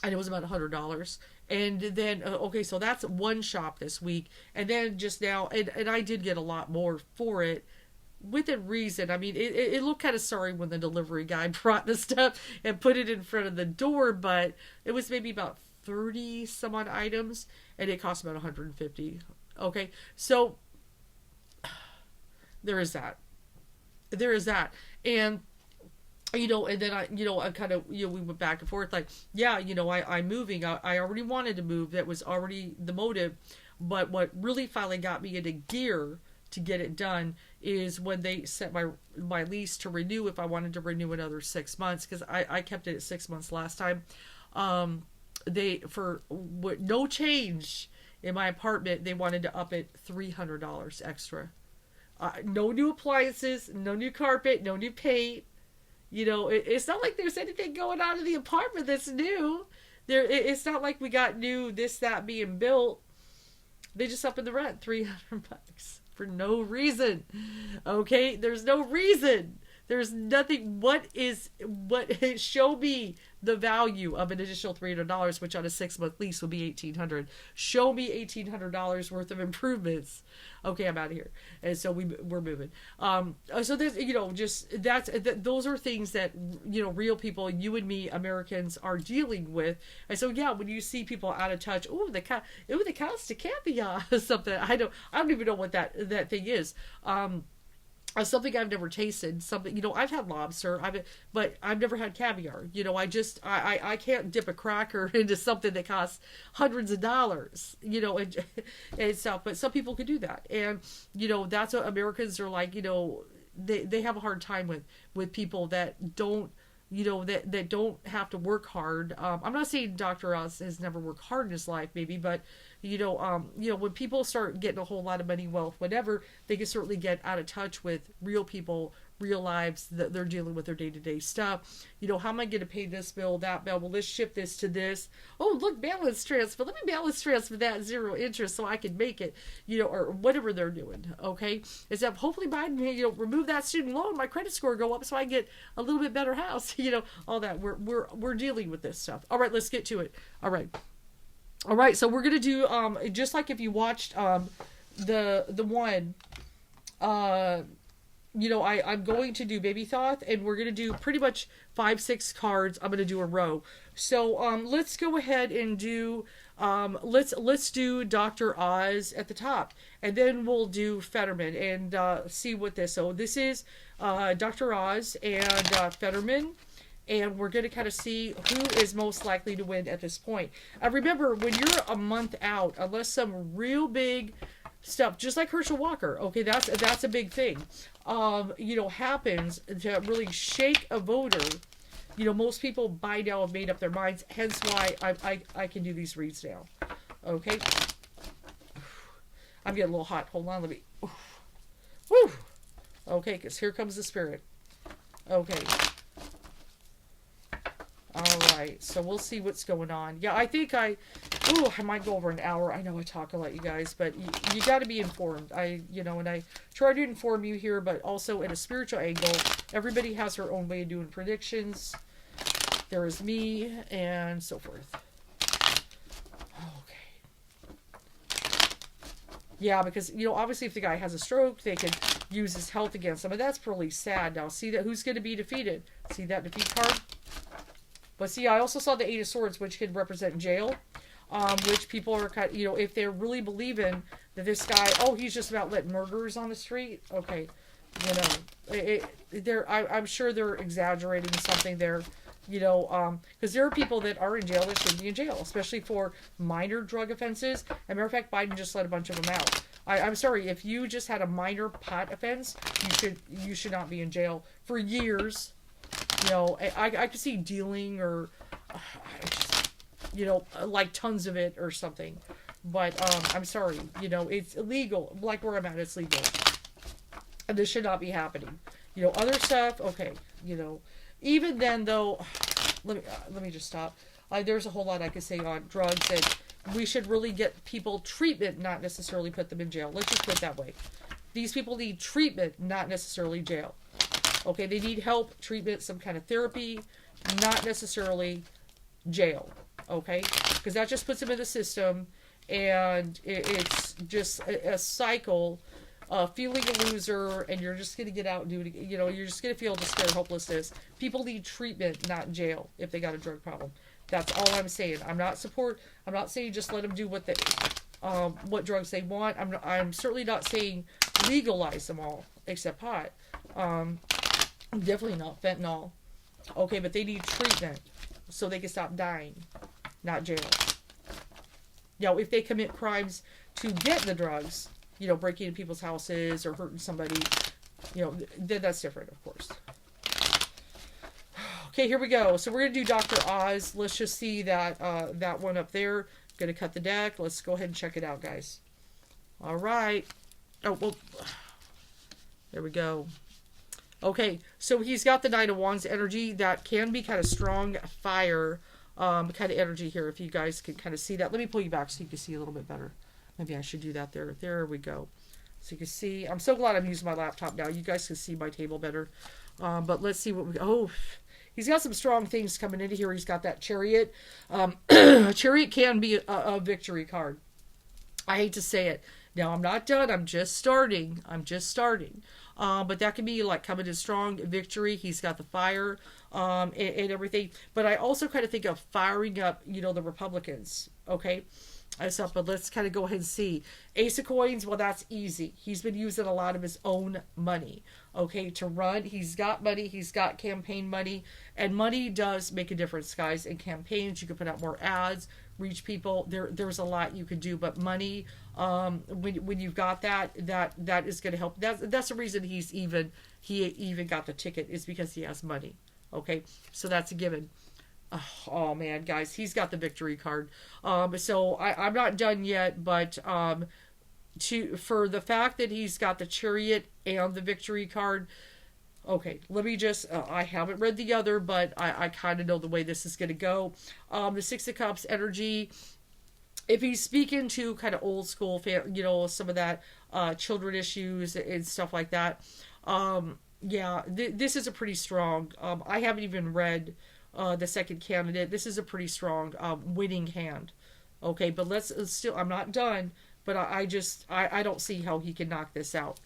and it was about $100. And then, okay, so that's one shop this week. And then just now, and I did get a lot more for it, within reason. I mean, it looked kind of sorry when the delivery guy brought the stuff and put it in front of the door, but it was maybe about 30 some odd items, and it cost about 150. Okay, so there is that. There is that. And and then I kind of, we went back and forth, like, yeah, I'm moving. I already wanted to move. That was already the motive. But what really finally got me into gear to get it done is when they set my lease to renew, if I wanted to renew another 6 months, because I kept it at 6 months last time. For no change in my apartment, they wanted to up it $300 extra. No new appliances, no new carpet, no new paint. It's not like there's anything going on in the apartment that's new. It's not like we got new this, that being built. They just up in the rent $300 for no reason. Okay, there's no reason. There's nothing. Show me the value of an additional $300, which on a 6-month lease would be $1,800. Show me $1,800 worth of improvements. Okay, I'm out of here. And so we're moving. So there's, those are things that, real people, you and me, Americans, are dealing with. And so, yeah, when you see people out of touch, the Costa Caviar, something, I don't even know what that thing is. Something I've never tasted. Something, I've had lobster, but I've never had caviar. I can't dip a cracker into something that costs hundreds of dollars, and stuff. But some people could do that, and that's what Americans are like. They have a hard time with people that don't. That don't have to work hard. I'm not saying Dr. Oz has never worked hard in his life, maybe, but when people start getting a whole lot of money, wealth, whatever, they can certainly get out of touch with real people, real lives that they're dealing with their day-to-day stuff. How am I going to pay this bill, that bill? Well, let's ship this to this. Oh, look, balance transfer. Let me balance transfer that 0 interest so I can make it, or whatever they're doing. Okay. Is that hopefully Biden, remove that student loan, my credit score go up so I get a little bit better house, all that. We're dealing with this stuff. All right, let's get to it. All right, so we're gonna do just like if you watched the one, I'm going to do Baby Thoth, and we're gonna do pretty much 5-6 cards. I'm gonna do a row. So let's go ahead and do let's do Dr. Oz at the top, and then we'll do Fetterman and see what this. So this is Dr. Oz and Fetterman. And we're going to kind of see who is most likely to win at this point. Remember, when you're a month out, unless some real big stuff, just like Herschel Walker, okay, that's a big thing, happens to really shake a voter. Most people by now have made up their minds, hence why I can do these reads now. Okay? I'm getting a little hot. Hold on, let me... Woo! Okay, because here comes the spirit. Okay. Alright, so we'll see what's going on. Yeah, I think I might go over an hour. I know I talk a lot, you guys, but you got to be informed. And I try to inform you here, but also in a spiritual angle. Everybody has their own way of doing predictions. There is me, and so forth. Okay. Yeah, because, obviously if the guy has a stroke, they could use his health against him, and that's really sad. Now, see that who's going to be defeated? See that defeat card? But see, I also saw the 8 of Swords, which could represent jail, which people are kind of, if they're really believing that this guy, he's just about letting murderers on the street. Okay, I'm sure they're exaggerating something there, because there are people that are in jail that shouldn't be in jail, especially for minor drug offenses. As a matter of fact, Biden just let a bunch of them out. I'm sorry, if you just had a minor pot offense, you should not be in jail for years. I could see dealing or, like tons of it or something. But, I'm sorry, it's illegal. Like where I'm at, it's legal. And this should not be happening. Other stuff, okay, even then though, let me just stop. There's a whole lot I could say on drugs, and we should really get people treatment, not necessarily put them in jail. Let's just put it that way. These people need treatment, not necessarily jail. Okay, they need help, treatment, some kind of therapy, not necessarily jail. okay? Because that just puts him in the system, and it's just a cycle of feeling a loser, and you're just going to get out and do it. You know, you're just going to feel despair, hopelessness. People need treatment, not jail, if they got a drug problem. That's all I'm saying. I'm not saying just let them do what drugs they want. I'm certainly not saying legalize them all, except pot. Definitely not fentanyl. Okay, but they need treatment so they can stop dying, not jail. You know, if they commit crimes to get the drugs, you know, breaking into people's houses or hurting somebody, you know, then that's different, of course. Okay, here we go. So we're going to do Dr. Oz. Let's just see that that one up there. Going to cut the deck. Let's go ahead and check it out, guys. All right. Oh, well, there we go. Okay, so he's got the Nine of Wands energy. That can be kind of strong fire kind of energy here, if you guys can kind of see that. Let me pull you back so you can see a little bit better. Maybe I should do that there. There we go. So you can see. I'm so glad I'm using my laptop now. You guys can see my table better. But let's see what we... Oh, he's got some strong things coming into here. He's got that Chariot. Chariot can be a victory card. I hate to say it. Now, I'm not done. I'm just starting. But that can be like coming to strong victory. He's got the fire and everything. But I also kind of think of firing up, you know, the Republicans. Okay? But let's kind of go ahead and see. Ace of Coins, well, that's easy. He's been using a lot of his own money, okay, to run. He's got money. He's got campaign money. And money does make a difference, guys. In campaigns, you can put out more ads, reach people. There's a lot you can do. But money, when you've got that is going to help. That's the reason he even got the ticket, is because he has money, okay? So that's a given. Oh man, guys, he's got the victory card. So I'm not done yet, but for the fact that he's got the Chariot and the victory card, okay, let me just, I haven't read the other, but I kind of know the way this is going to go. The Six of Cups energy, if he's speaking to kind of old school, you know, some of that children issues and stuff like that, yeah, this is a pretty strong, I haven't even read the second candidate. This is a pretty strong winning hand. Okay, but let's still, I'm not done, but I don't see how he can knock this out.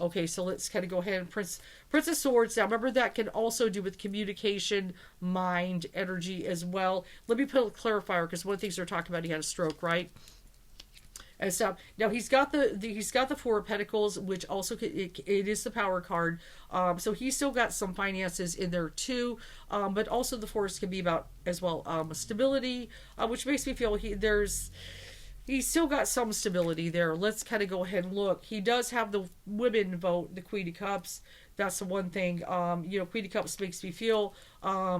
Okay, so let's kind of go ahead and Prince of Swords. Now, remember, that can also do with communication, mind, energy as well. Let me put a clarifier, because one of the things they're talking about, he had a stroke, right? And stuff. Now he's got the Four of Pentacles, which also it is the power card. So he's still got some finances in there too. But also the Force can be about as well stability, which makes me feel he's still got some stability there. Let's kind of go ahead and look. He does have the women vote, the Queen of Cups. That's the one thing. You know, Queen of Cups makes me feel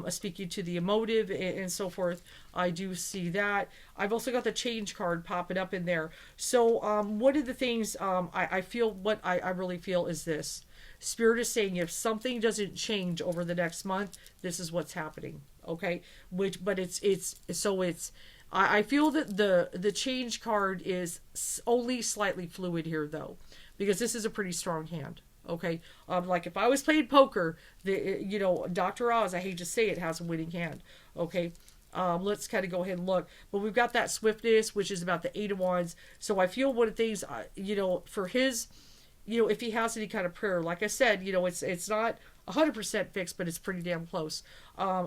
speaking to the emotive and so forth. I do see that. I've also got the change card popping up in there. So one of the things I feel, what I really feel is this. Spirit is saying if something doesn't change over the next month, this is what's happening. Okay? But I feel that the change card is only slightly fluid here, though, because this is a pretty strong hand. Okay, like if I was playing poker, you know, Dr. Oz, I hate to say it, has a winning hand. Okay, let's kind of go ahead and look. But we've got that swiftness, which is about the Eight of Wands. So I feel one of the things, you know, for his, you know, if he has any kind of prayer, like I said, you know, it's not 100% fixed, but it's pretty damn close.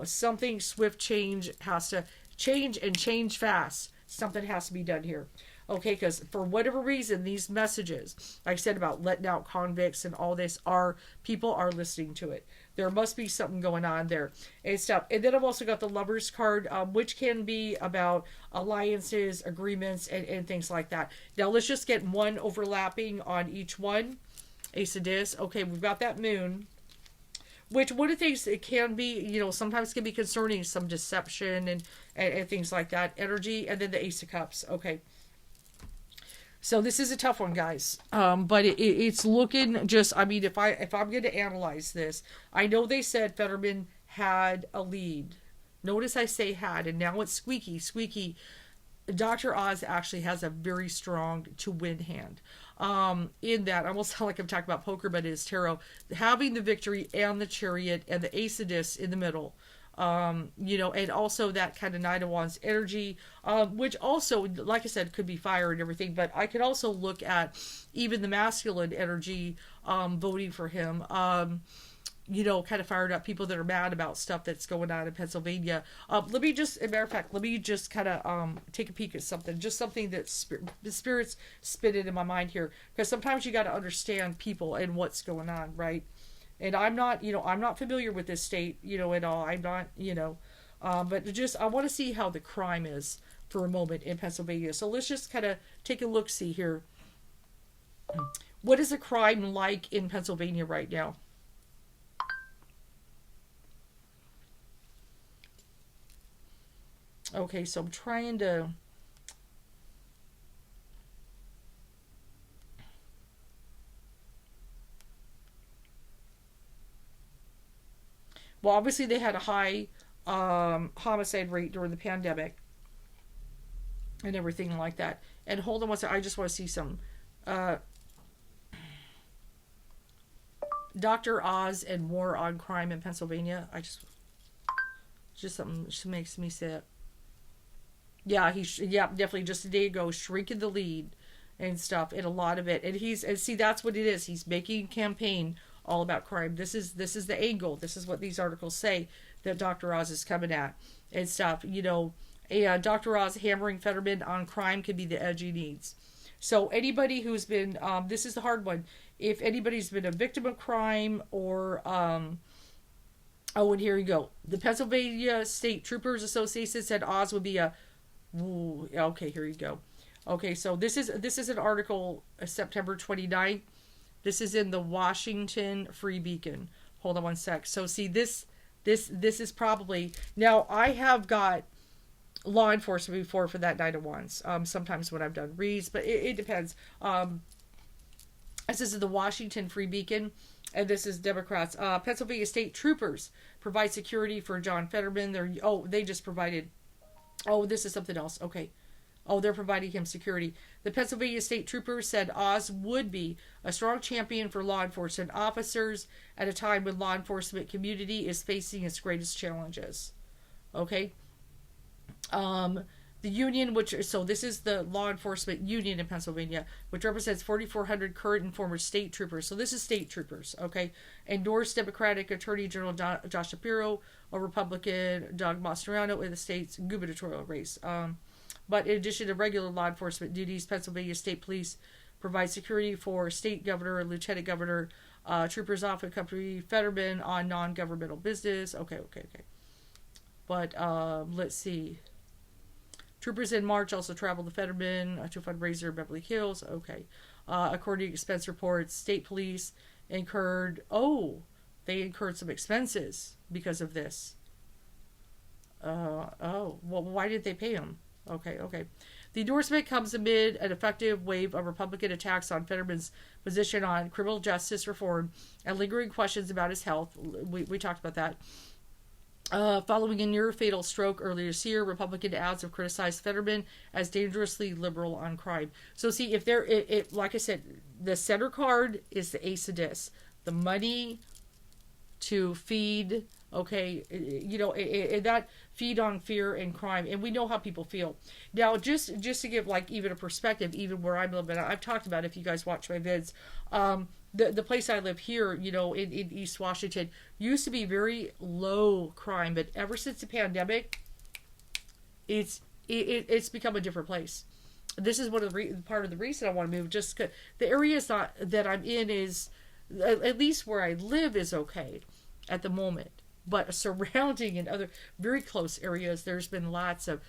Something swift change has to change, and change fast. Something has to be done here. Okay, because for whatever reason, these messages, like I said about letting out convicts and all this, people are listening to it. There must be something going on there and stuff. And then I've also got the Lovers card, which can be about alliances, agreements, and things like that. Now let's just get one overlapping on each one. Ace of Dis. Okay, we've got that Moon. Which one of the things it can be, you know, sometimes can be concerning, some deception and things like that. Energy, and then the Ace of Cups. Okay. So this is a tough one, guys. But it's looking just, I mean, if I'm going to analyze this, I know they said Fetterman had a lead. Notice I say had, and now it's squeaky. Dr. Oz actually has a very strong to win hand. In that, I almost sound like I'm talking about poker, but it is tarot. Having the victory and the Chariot and the Ace of Dis in the middle. And also that kind of Knight of Wands energy, which also, like I said, could be fire and everything, but I could also look at even the masculine energy, voting for him, kind of fired up people that are mad about stuff that's going on in Pennsylvania. Let me just, as a matter of fact, kind of take a peek at something, just something that the spirits spit into my mind here, because sometimes you got to understand people and what's going on, right? And I'm not familiar with this state, at all. I'm not, but just, I want to see how the crime is for a moment in Pennsylvania. So let's just kind of take a look-see here. What is the crime like in Pennsylvania right now? Okay, so I'm trying to... Well, obviously they had a high homicide rate during the pandemic and everything like that. And hold on one second, I just want to see some. Dr. Oz and War on Crime in Pennsylvania. Just something just makes me sick. Yeah, definitely just a day ago, shrinking the lead and stuff, and a lot of it. And see, that's what it is. He's making a campaign all about crime. This is the angle. This is what these articles say that Dr. Oz is coming at and stuff. And Dr. Oz hammering Fetterman on crime could be the edge he needs. So anybody who's been, this is the hard one. If anybody's been a victim of crime or, and here you go. The Pennsylvania State Troopers Association said Oz would be okay, here you go. Okay, so this is an article, September 29th. This is in the Washington Free Beacon. Hold on one sec. So see, this is probably... Now, I have got law enforcement before for that Knight of Wands. Sometimes when I've done reads, but it depends. This is the Washington Free Beacon, and this is Democrats. Pennsylvania State Troopers provide security for John Fetterman. They just provided... Oh, this is something else. Okay. Oh, they're providing him security. The Pennsylvania State Troopers said Oz would be a strong champion for law enforcement officers at a time when law enforcement community is facing its greatest challenges. Okay. The union, so this is the law enforcement union in Pennsylvania, which represents 4,400 current and former state troopers. So this is state troopers, okay? Endorsed Democratic Attorney General Josh Shapiro, a Republican Doug Mastriano in the state's gubernatorial race. But in addition to regular law enforcement duties, Pennsylvania State Police provide security for state governor, lieutenant governor, troopers often accompany Fetterman on non-governmental business. Okay. But let's see. Troopers in March also traveled to Fetterman to fundraiser in Beverly Hills. Okay. According to expense reports, state police incurred some expenses because of this. Well, why did they pay him? Okay. The endorsement comes amid an effective wave of Republican attacks on Fetterman's position on criminal justice reform and lingering questions about his health. We talked about that. Following a near-fatal stroke earlier this year, Republican ads have criticized Fetterman as dangerously liberal on crime. So see, if like I said, the center card is the Ace of Discs. The money to feed, that feed on fear and crime. And we know how people feel. Now, just to give like even a perspective, even where I'm living, I've talked about it if you guys watch my vids, the place I live here, in East Washington, used to be very low crime, but ever since the pandemic, it's become a different place. This is one of part of the reason I want to move. Just 'cause the areas that I'm in is, at least where I live, is okay at the moment. But surrounding in other very close areas, there's been lots of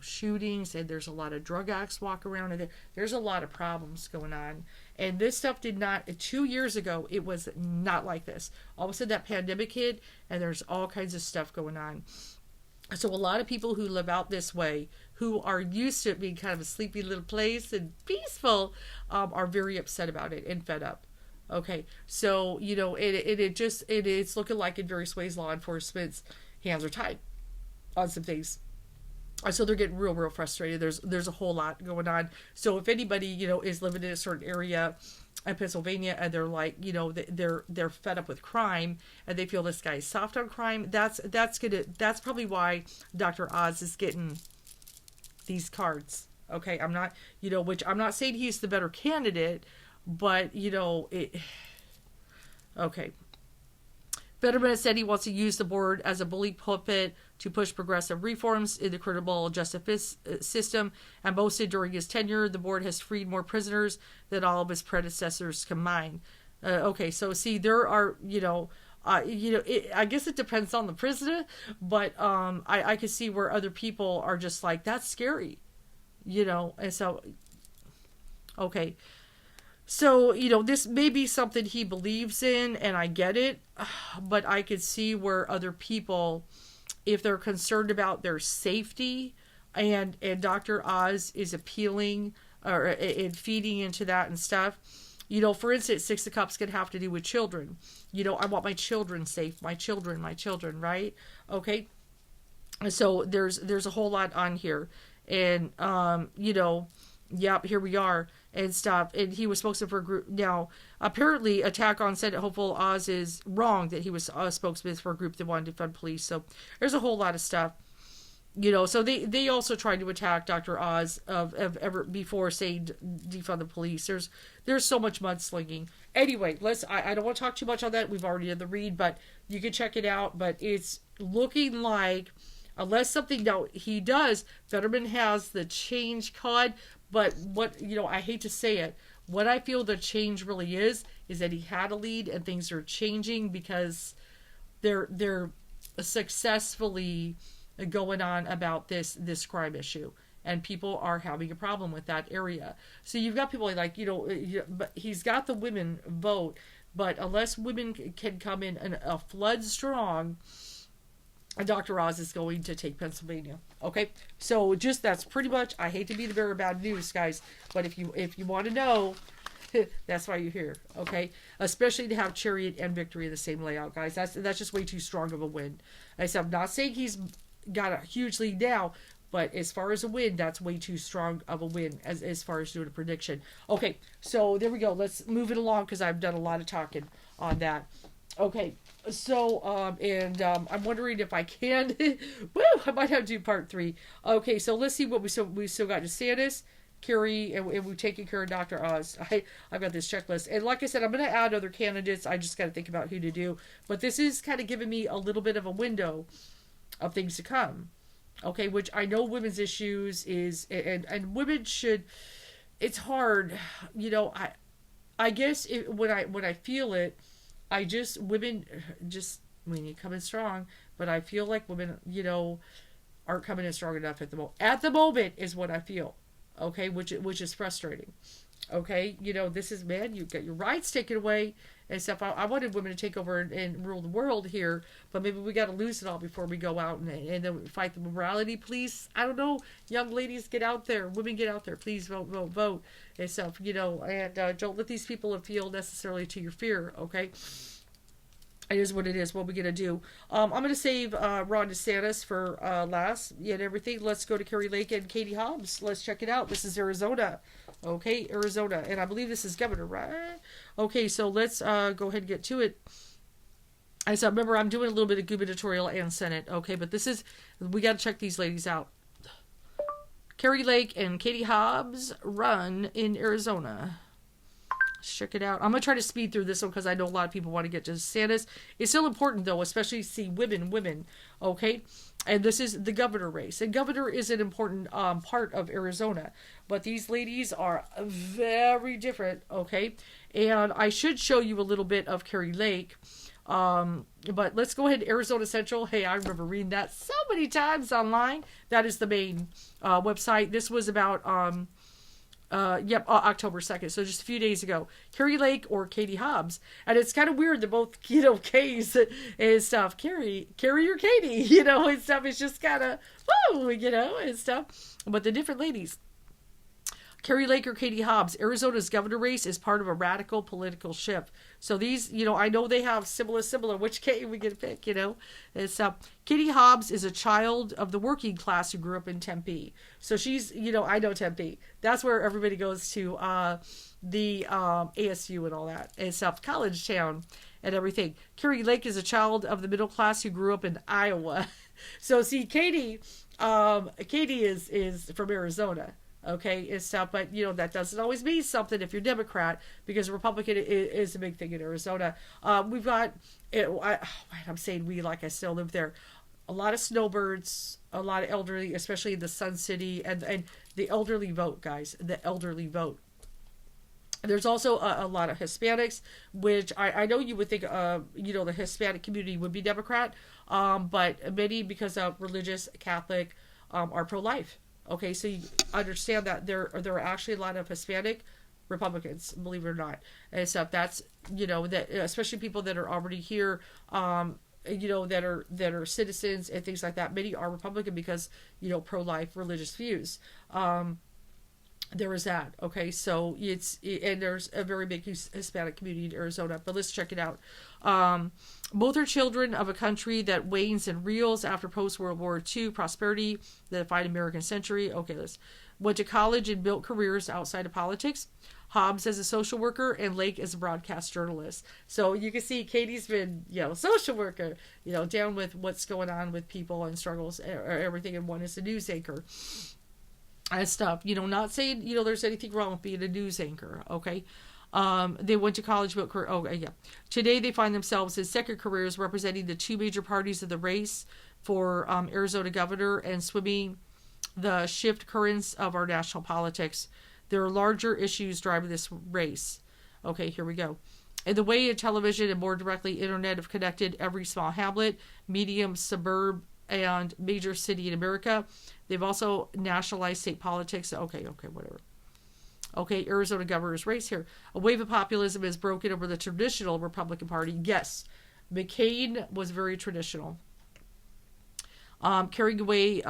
shootings, and there's a lot of drug addicts walk around, and there's a lot of problems going on. And this stuff did not, 2 years ago, it was not like this. All of a sudden that pandemic hit, and there's all kinds of stuff going on. So a lot of people who live out this way, who are used to it being kind of a sleepy little place and peaceful, are very upset about it and fed up. Okay, so it's looking like in various ways law enforcement's hands are tied on some things. So they're getting real frustrated. There's a whole lot going on. So if anybody is living in a certain area, in Pennsylvania, and they're like, you know, they're fed up with crime, and they feel this guy's soft on crime. That's probably why Dr. Oz is getting these cards. Okay, I'm not, you know, which I'm not saying he's the better candidate, but you know, okay. Fetterman has said he wants to use the board as a bully puppet to push progressive reforms in the criminal justice system, and boasted during his tenure the board has freed more prisoners than all of his predecessors combined. Okay, so see, there are, you know, I guess it depends on the president, but I could see where other people are just like, that's scary, you know, and so, okay. So, you know, this may be something he believes in, and I get it, but I could see where other people, if they're concerned about their safety, and Dr. Oz is appealing or and feeding into that and stuff. You know, for instance, Six of Cups could have to do with children. You know, I want my children safe, my children, right? Okay. So there's a whole lot on here, and you know, yep, here we are and stuff. And he was spokesman for a group. Now, apparently, Attack on Senate hopeful Oz is wrong that he was a spokesman for a group that wanted to defund police. So there's a whole lot of stuff, you know. So they also tried to attack Dr. Oz of ever before saying defund the police. There's so much mudslinging. Anyway, I don't want to talk too much on that. We've already done the read, but you can check it out. But it's looking like, unless something, now he does, Fetterman has the change card. But what, you know, I hate to say it, what I feel the change really is that he had a lead and things are changing because they're successfully going on about this crime issue, and people are having a problem with that area. So you've got people like, you know, but he's got the women vote, but unless women can come in a flood strong, Dr. Oz is going to take Pennsylvania. Okay, so just that's pretty much. I hate to be the bearer of bad news, guys, but if you want to know, that's why you're here. Okay, especially to have Chariot and Victory in the same layout, guys. That's just way too strong of a win. I said, I'm not saying he's got a huge lead now, but as far as a win, that's way too strong of a win as far as doing a prediction. Okay, so there we go. Let's move it along because I've done a lot of talking on that. Okay, so, I'm wondering if I can, I might have to do part 3. Okay, so let's see what we still got. DeSantis, Kerry, and we've taken care of Dr. Oz. I've got this checklist. And like I said, I'm going to add other candidates. I just got to think about who to do. But this is kind of giving me a little bit of a window of things to come. Okay, which I know women's issues is, and women should, it's hard, you know, I guess when I feel it, women just, we need to come in strong, but I feel like women, you know, aren't coming in strong enough at the moment. At the moment is what I feel, okay, which is frustrating, okay, you know, this is, man, you got your rights taken away and stuff. I wanted women to take over and rule the world here, but maybe we got to lose it all before we go out and then fight the morality police. I don't know, young ladies, get out there, women, get out there, please vote and stuff, you know, and don't let these people appeal necessarily to your fear, okay? It is what it is. What we're going to do. I'm going to save Ron DeSantis for last and everything. Let's go to Kerry Lake and Katie Hobbs. Let's check it out. This is Arizona. Okay, Arizona. And I believe this is governor, right? Okay, so let's go ahead and get to it. I said, remember, I'm doing a little bit of gubernatorial and Senate. Okay, but this is, we got to check these ladies out. Kerry Lake and Katie Hobbs run in Arizona. Check it out. I'm going to try to speed through this one because I know a lot of people want to get to DeSantis. It's still important, though, especially to see women, okay? And this is the governor race. And governor is an important part of Arizona. But these ladies are very different, okay? And I should show you a little bit of Kerry Lake. But let's go ahead. Arizona Central. Hey, I remember reading that so many times online. That is the main website. This was about... October 2nd, so just a few days ago. Kerry Lake or Katie Hobbs. And it's kind of weird, they're both, you know, K's and stuff. Kerry or Katie, you know, and stuff. It's just kind of, woo, you know, and stuff. But the different ladies. Kerry Lake or Katie Hobbs, Arizona's governor race is part of a radical political shift. So these, you know, I know they have similar, which Katie we get to pick, you know. It's, Katie Hobbs is a child of the working class who grew up in Tempe. So she's, you know, I know Tempe. That's where everybody goes to, the ASU and all that, and South College Town and everything. Carrie Lake is a child of the middle class who grew up in Iowa. So see, Katie is from Arizona. Okay, is stuff, but that doesn't always mean something if you're Democrat, because Republican is a big thing in Arizona. We've got, I'm saying we like I still live there. A lot of snowbirds, a lot of elderly, especially in the Sun City, and the elderly vote, guys. The elderly vote. There's also a lot of Hispanics, which I know you would think, the Hispanic community would be Democrat, but many, because of religious Catholic, are pro-life. Okay, so you understand that there are actually a lot of Hispanic Republicans, believe it or not, and stuff. That's that, especially people that are already here, that are citizens and things like that. Many are Republican because pro-life religious views. There is that. Okay, so and there's a very big Hispanic community in Arizona. But let's check it out. Both are children of a country that wanes and reels after post-World War II prosperity that defined American century. Okay, went to college and built careers outside of politics. Hobbs as a social worker and Lake as a broadcast journalist. So you can see Katie's been, social worker, down with what's going on with people and struggles or everything, and one is a news anchor and stuff. Not saying, there's anything wrong with being a news anchor, okay? They went to college, built career. Oh, yeah. Today they find themselves in second careers representing the two major parties of the race for Arizona governor and swimming the shift currents of our national politics. There are larger issues driving this race. Okay, here we go. In the way television and more directly internet have connected every small hamlet, medium, suburb, and major city in America, they've also nationalized state politics. Okay, whatever. Okay, Arizona governor's race here. A wave of populism has broken over the traditional Republican Party. Yes, McCain was very traditional. Carrying away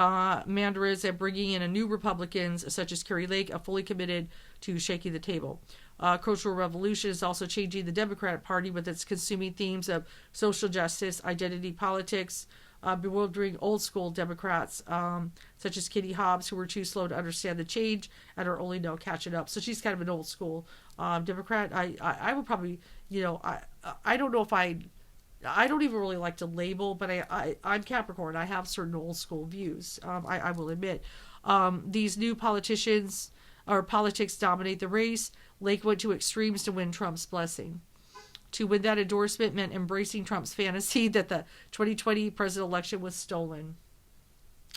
mandates and bringing in a new Republicans such as Carrie Lake are fully committed to shaking the table. Cultural Revolution is also changing the Democratic Party with its consuming themes of social justice, identity politics, bewildering old school Democrats such as Kitty Hobbs, who were too slow to understand the change and are only now catching up. So she's kind of an old school Democrat. I would probably, I don't know if I don't even really like to label, but I'm Capricorn. I have certain old school views. I will admit. These new politicians or politics dominate the race. Lake went to extremes to win Trump's blessing. To win that endorsement meant embracing Trump's fantasy that the 2020 presidential election was stolen.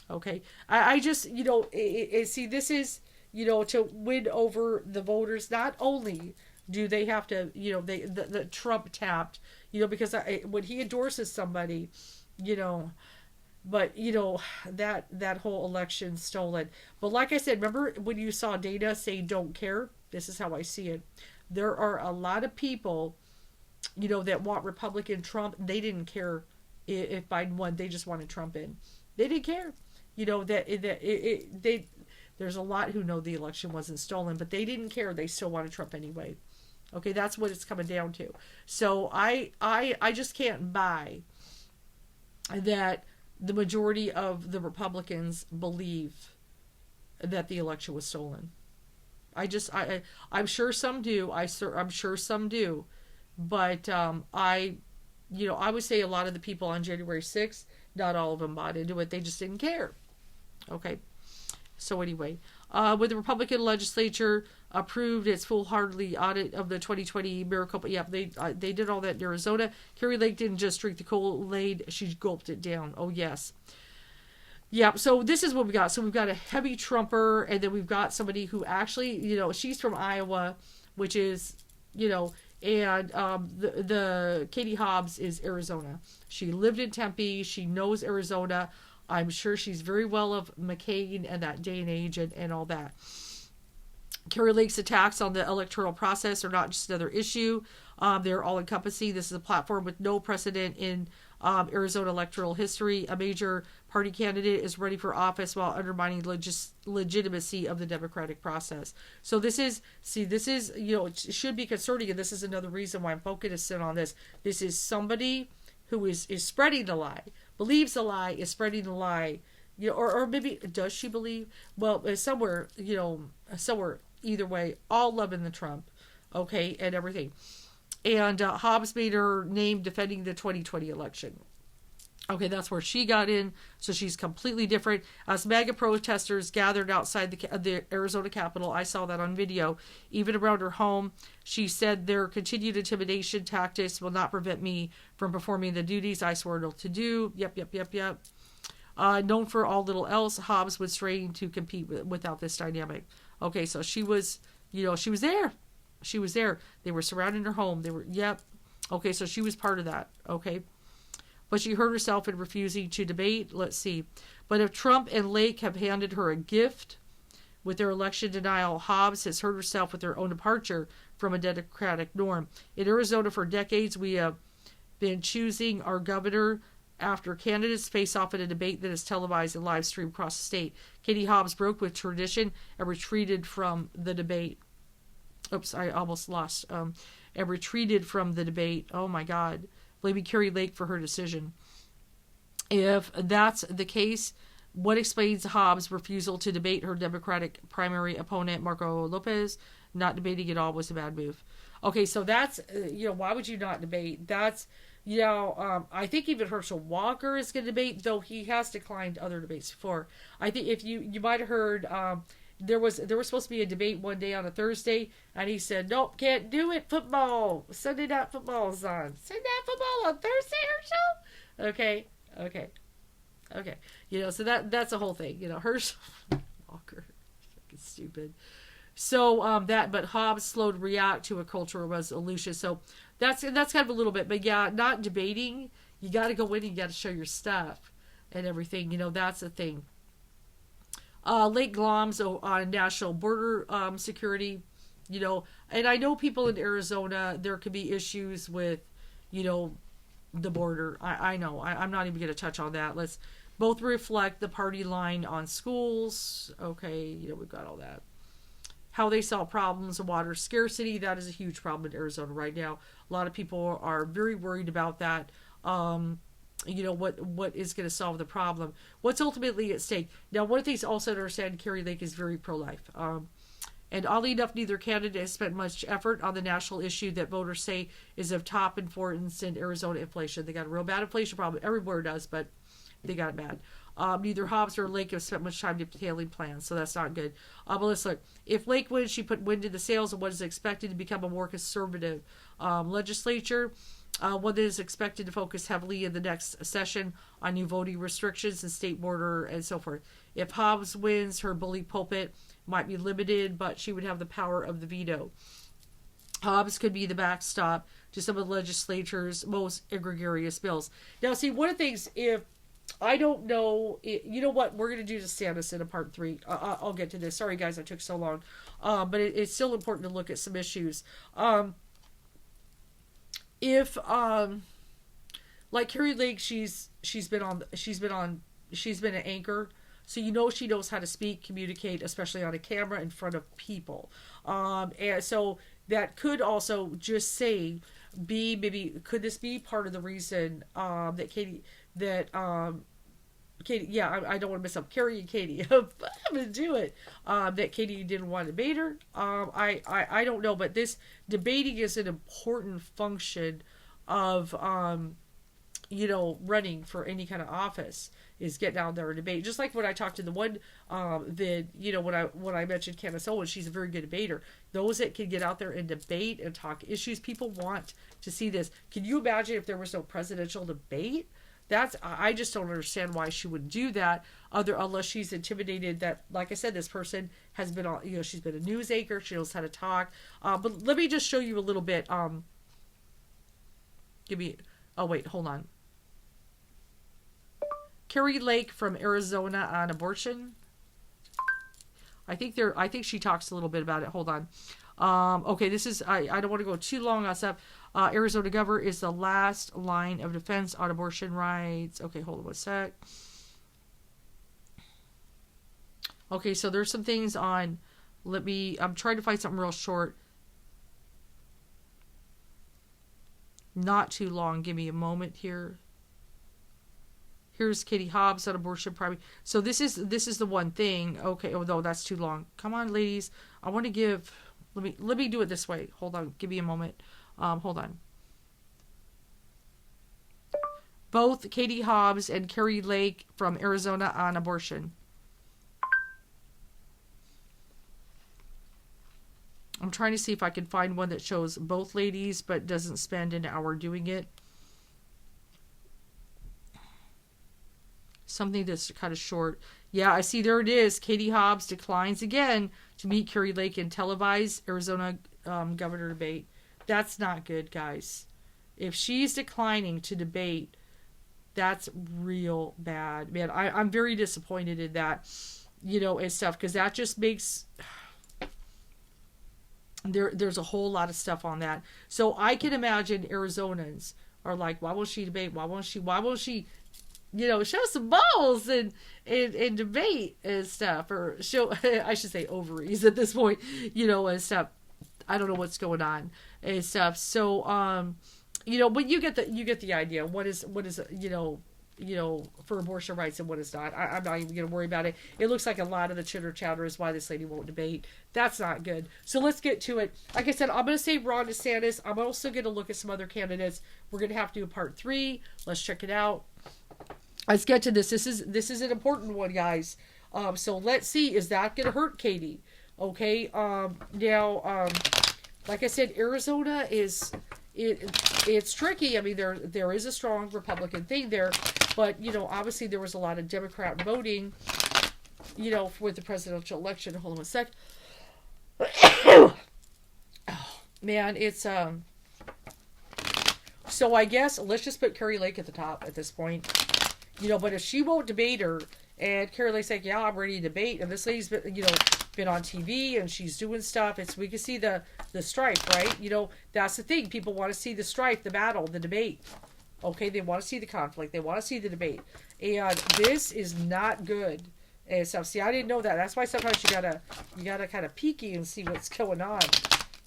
Okay. I just, see, this is, to win over the voters. Not only do they have to, the Trump tapped, because when he endorses somebody, but that whole election stolen. But like I said, remember when you saw Dana say don't care? This is how I see it. There are a lot of people, that want Republican Trump. They didn't care if Biden won. They just wanted Trump in. They didn't care. There's a lot who know the election wasn't stolen, but they didn't care. They still wanted Trump anyway. Okay, that's what it's coming down to. So I just can't buy that the majority of the Republicans believe that the election was stolen. I'm sure some do. I'm sure some do. But I would say a lot of the people on January 6th, not all of them bought into it. They just didn't care. Okay. So anyway, when the Republican legislature approved its full-heartedly audit of the 2020 Maricopa, they did all that in Arizona. Carrie Lake didn't just drink the Kool-Aid, she gulped it down. Oh, yes. Yeah, so this is what we got. So we've got a heavy Trumper, and then we've got somebody who actually, she's from Iowa, which is, and the Katie Hobbs is Arizona. She lived in Tempe. She knows Arizona. I'm sure she's very well of McCain and that day and age and all that. Carrie Lake's attacks on the electoral process are not just another issue. They're all-encompassing. This is a platform with no precedent in Arizona electoral history. A major party candidate is ready for office while undermining legitimacy of the democratic process. So this is, it should be concerning, and this is another reason why I'm focusing on this. This is somebody who is spreading the lie, believes the lie, is spreading the lie, or maybe does she believe? Well, somewhere, either way, all loving the Trump. okay, and everything. And Hobbs made her name defending the 2020 election. Okay, that's where she got in, so she's completely different. As MAGA protesters gathered outside the Arizona Capitol, I saw that on video, even around her home, she said their continued intimidation tactics will not prevent me from performing the duties I swore to do. Yep. Known for all little else, Hobbs was trained to compete without this dynamic. Okay, so she was, she was there. She was there. They were surrounding her home. Okay, so she was part of that. Okay. But she hurt herself in refusing to debate. Let's see. But if Trump and Lake have handed her a gift with their election denial, Hobbs has hurt herself with her own departure from a Democratic norm. In Arizona for decades, we have been choosing our governor after candidates face off in a debate that is televised and live streamed across the state. Katie Hobbs broke with tradition and retreated from the debate. Oops, I almost lost. And retreated from the debate. Oh my God. Blaming Carrie Lake for her decision. If that's the case, what explains Hobbs' refusal to debate her Democratic primary opponent, Marco Lopez? Not debating at all was a bad move. Okay, so that's, why would you not debate? That's, I think even Herschel Walker is going to debate, though he has declined other debates before. I think if you might have heard, there was supposed to be a debate one day on a Thursday, and he said, nope, can't do it, football. Sunday night football is on. Sunday night football on Thursday, Herschel? Okay. So that's the whole thing. Herschel Walker. Fucking stupid. So, but Hobbs slowed to react to a cultural resolution. So that's kind of a little bit, but yeah, not debating. You got to go in and you got to show your stuff and everything. That's the thing. Lake Glom's on national border security, and I know people in Arizona, there could be issues with, the border. I know. I'm not even going to touch on that. Let's both reflect the party line on schools. Okay, we've got all that. How they solve problems of water scarcity, that is a huge problem in Arizona right now. A lot of people are very worried about that. What is going to solve the problem? What's ultimately at stake? Now, one of the things also to understand, Carrie Lake is very pro-life. And oddly enough, neither candidate has spent much effort on the national issue that voters say is of top importance in Arizona: inflation. They got a real bad inflation problem. Everywhere does, but they got it bad. Neither Hobbs or Lake have spent much time detailing plans, so that's not good. But let's look. If Lake wins, she put wind in the sails of what is expected to become a more conservative legislature. One that is expected to focus heavily in the next session on new voting restrictions and state border and so forth. If Hobbs wins, her bully pulpit might be limited, but she would have the power of the veto. Hobbs could be the backstop to some of the legislature's most egregious bills. Now, see, one of the things, if I don't know, you know what, we're going to do DeSantis in a part 3. I'll get to this. Sorry, guys, I took so long. But it's still important to look at some issues. If like Carrie Lake, she's been an anchor, so she knows how to speak, communicate, especially on a camera in front of people. And so that could also just say could this be part of the reason that Katie, I don't want to mess up Carrie and Katie. I'm gonna do it. That Katie didn't want to debate her. I don't know, but this debating is an important function of running for any kind of office, is getting out there and debate. Just like when I talked to the one when I mentioned Candace Owens, she's a very good debater. Those that can get out there and debate and talk issues, people want to see this. Can you imagine if there was no presidential debate? I just don't understand why she would do that, unless she's intimidated that, like I said, this person has been on, she's been a news anchor, she knows how to talk. But let me just show you a little bit. Hold on. Carrie Lake from Arizona on abortion. I think she talks a little bit about it. Hold on. Okay, this is, I don't want to go too long on stuff. Arizona governor is the last line of defense on abortion rights. Okay, hold on one sec. Okay, so there's some things on, I'm trying to find something real short. Not too long. Give me a moment here. Here's Katie Hobbs on abortion primary. So this is the one thing. Okay, oh no, that's too long. Come on, ladies. I want to give, Let me do it this way. Hold on. Give me a moment. Hold on. Both Katie Hobbs and Carrie Lake from Arizona on abortion. I'm trying to see if I can find one that shows both ladies but doesn't spend an hour doing it. Something that's kind of short. Yeah, I see, there it is. Katie Hobbs declines again to meet Carrie Lake in televised Arizona governor debate. That's not good, guys. If she's declining to debate, that's real bad. Man, I'm very disappointed in that, and stuff, because that just makes... There's a whole lot of stuff on that. So I can imagine Arizonans are like, why won't she debate? Why won't she show some balls and debate and stuff, or show, I should say ovaries at this point, and stuff. I don't know what's going on and stuff. So, but you get the idea. What is, for abortion rights and what is not. I'm not even going to worry about it. It looks like a lot of the chitter chatter is why this lady won't debate. That's not good. So let's get to it. Like I said, I'm going to say Ron DeSantis. I'm also going to look at some other candidates. We're going to have to do a part 3. Let's check it out. Let's get to this. This is an important one, guys. So let's see. Is that going to hurt Katie? Okay. Now, like I said, Arizona is... It's tricky. I mean, there is a strong Republican thing there, but obviously there was a lot of Democrat voting, with the presidential election. Hold on one sec. Oh, man, it's So I guess let's just put Carrie Lake at the top at this point, But if she won't debate her, and Carrie Lake's like, yeah, I'm ready to debate, and this lady's been, been on TV and she's doing stuff. We can see the strife, right? That's the thing. People want to see the strife, the battle, the debate. Okay, they want to see the conflict. They want to see the debate. And this is not good and stuff. See, I didn't know that. That's why sometimes you gotta kind of peeky and see what's going on.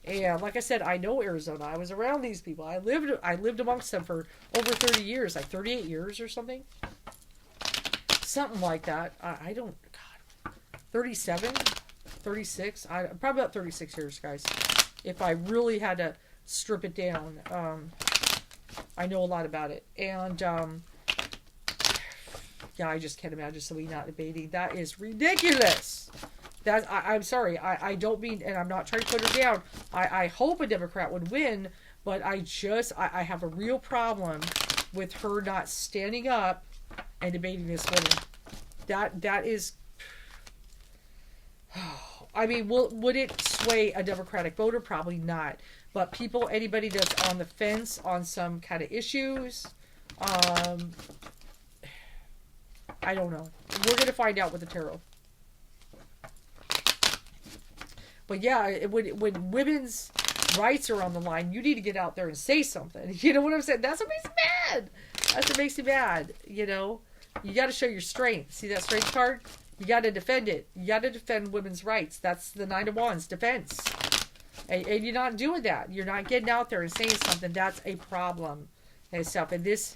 And like I said, I know Arizona. I was around these people. I lived amongst them for over 30 years, like 38 years or something. Something like that. I don't, God, 37, 36. Probably about 36 years, guys. If I really had to strip it down, I know a lot about it. And, yeah, I just can't imagine somebody not debating. That is ridiculous. I'm sorry. I don't mean, and I'm not trying to put her down. I hope a Democrat would win, but I have a real problem with her not standing up and debating this woman. That is, I mean, would it sway a Democratic voter? Probably not. But anybody that's on the fence on some kind of issues, I don't know. We're going to find out with the tarot. But yeah, when women's rights are on the line, you need to get out there and say something. You know what I'm saying? That's what makes me mad. That's what makes me mad. You got to show your strength. See that strength card? You got to defend it. You got to defend women's rights. That's the 9 of Wands, defense. And you're not doing that. You're not getting out there and saying something. That's a problem and stuff. And this,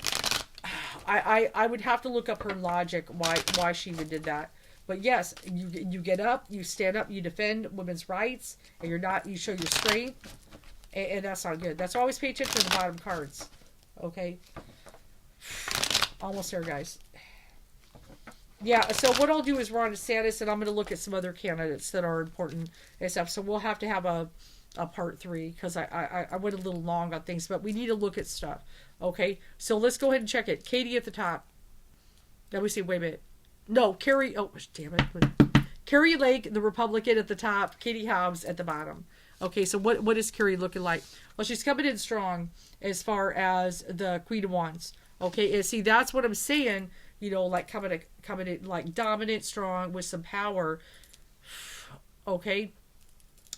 I would have to look up her logic why she even did that. But yes, you get up, you stand up, you defend women's rights, and you show your strength, and that's not good. That's always pay attention to the bottom cards. Okay? Almost there, guys. Yeah, so what I'll do is Ron DeSantis, and I'm going to look at some other candidates that are important and stuff. So we'll have to have a part 3, because I went a little long on things, but we need to look at stuff. Okay? So let's go ahead and check it. Katie at the top. Let me see, wait a minute. No, Carrie, oh, damn it. Carrie Lake, the Republican at the top, Katie Hobbs at the bottom. Okay, so what is Carrie looking like? Well, she's coming in strong as far as the Queen of Wands. Okay, and see, that's what I'm saying, like coming in like dominant, strong, with some power. Okay?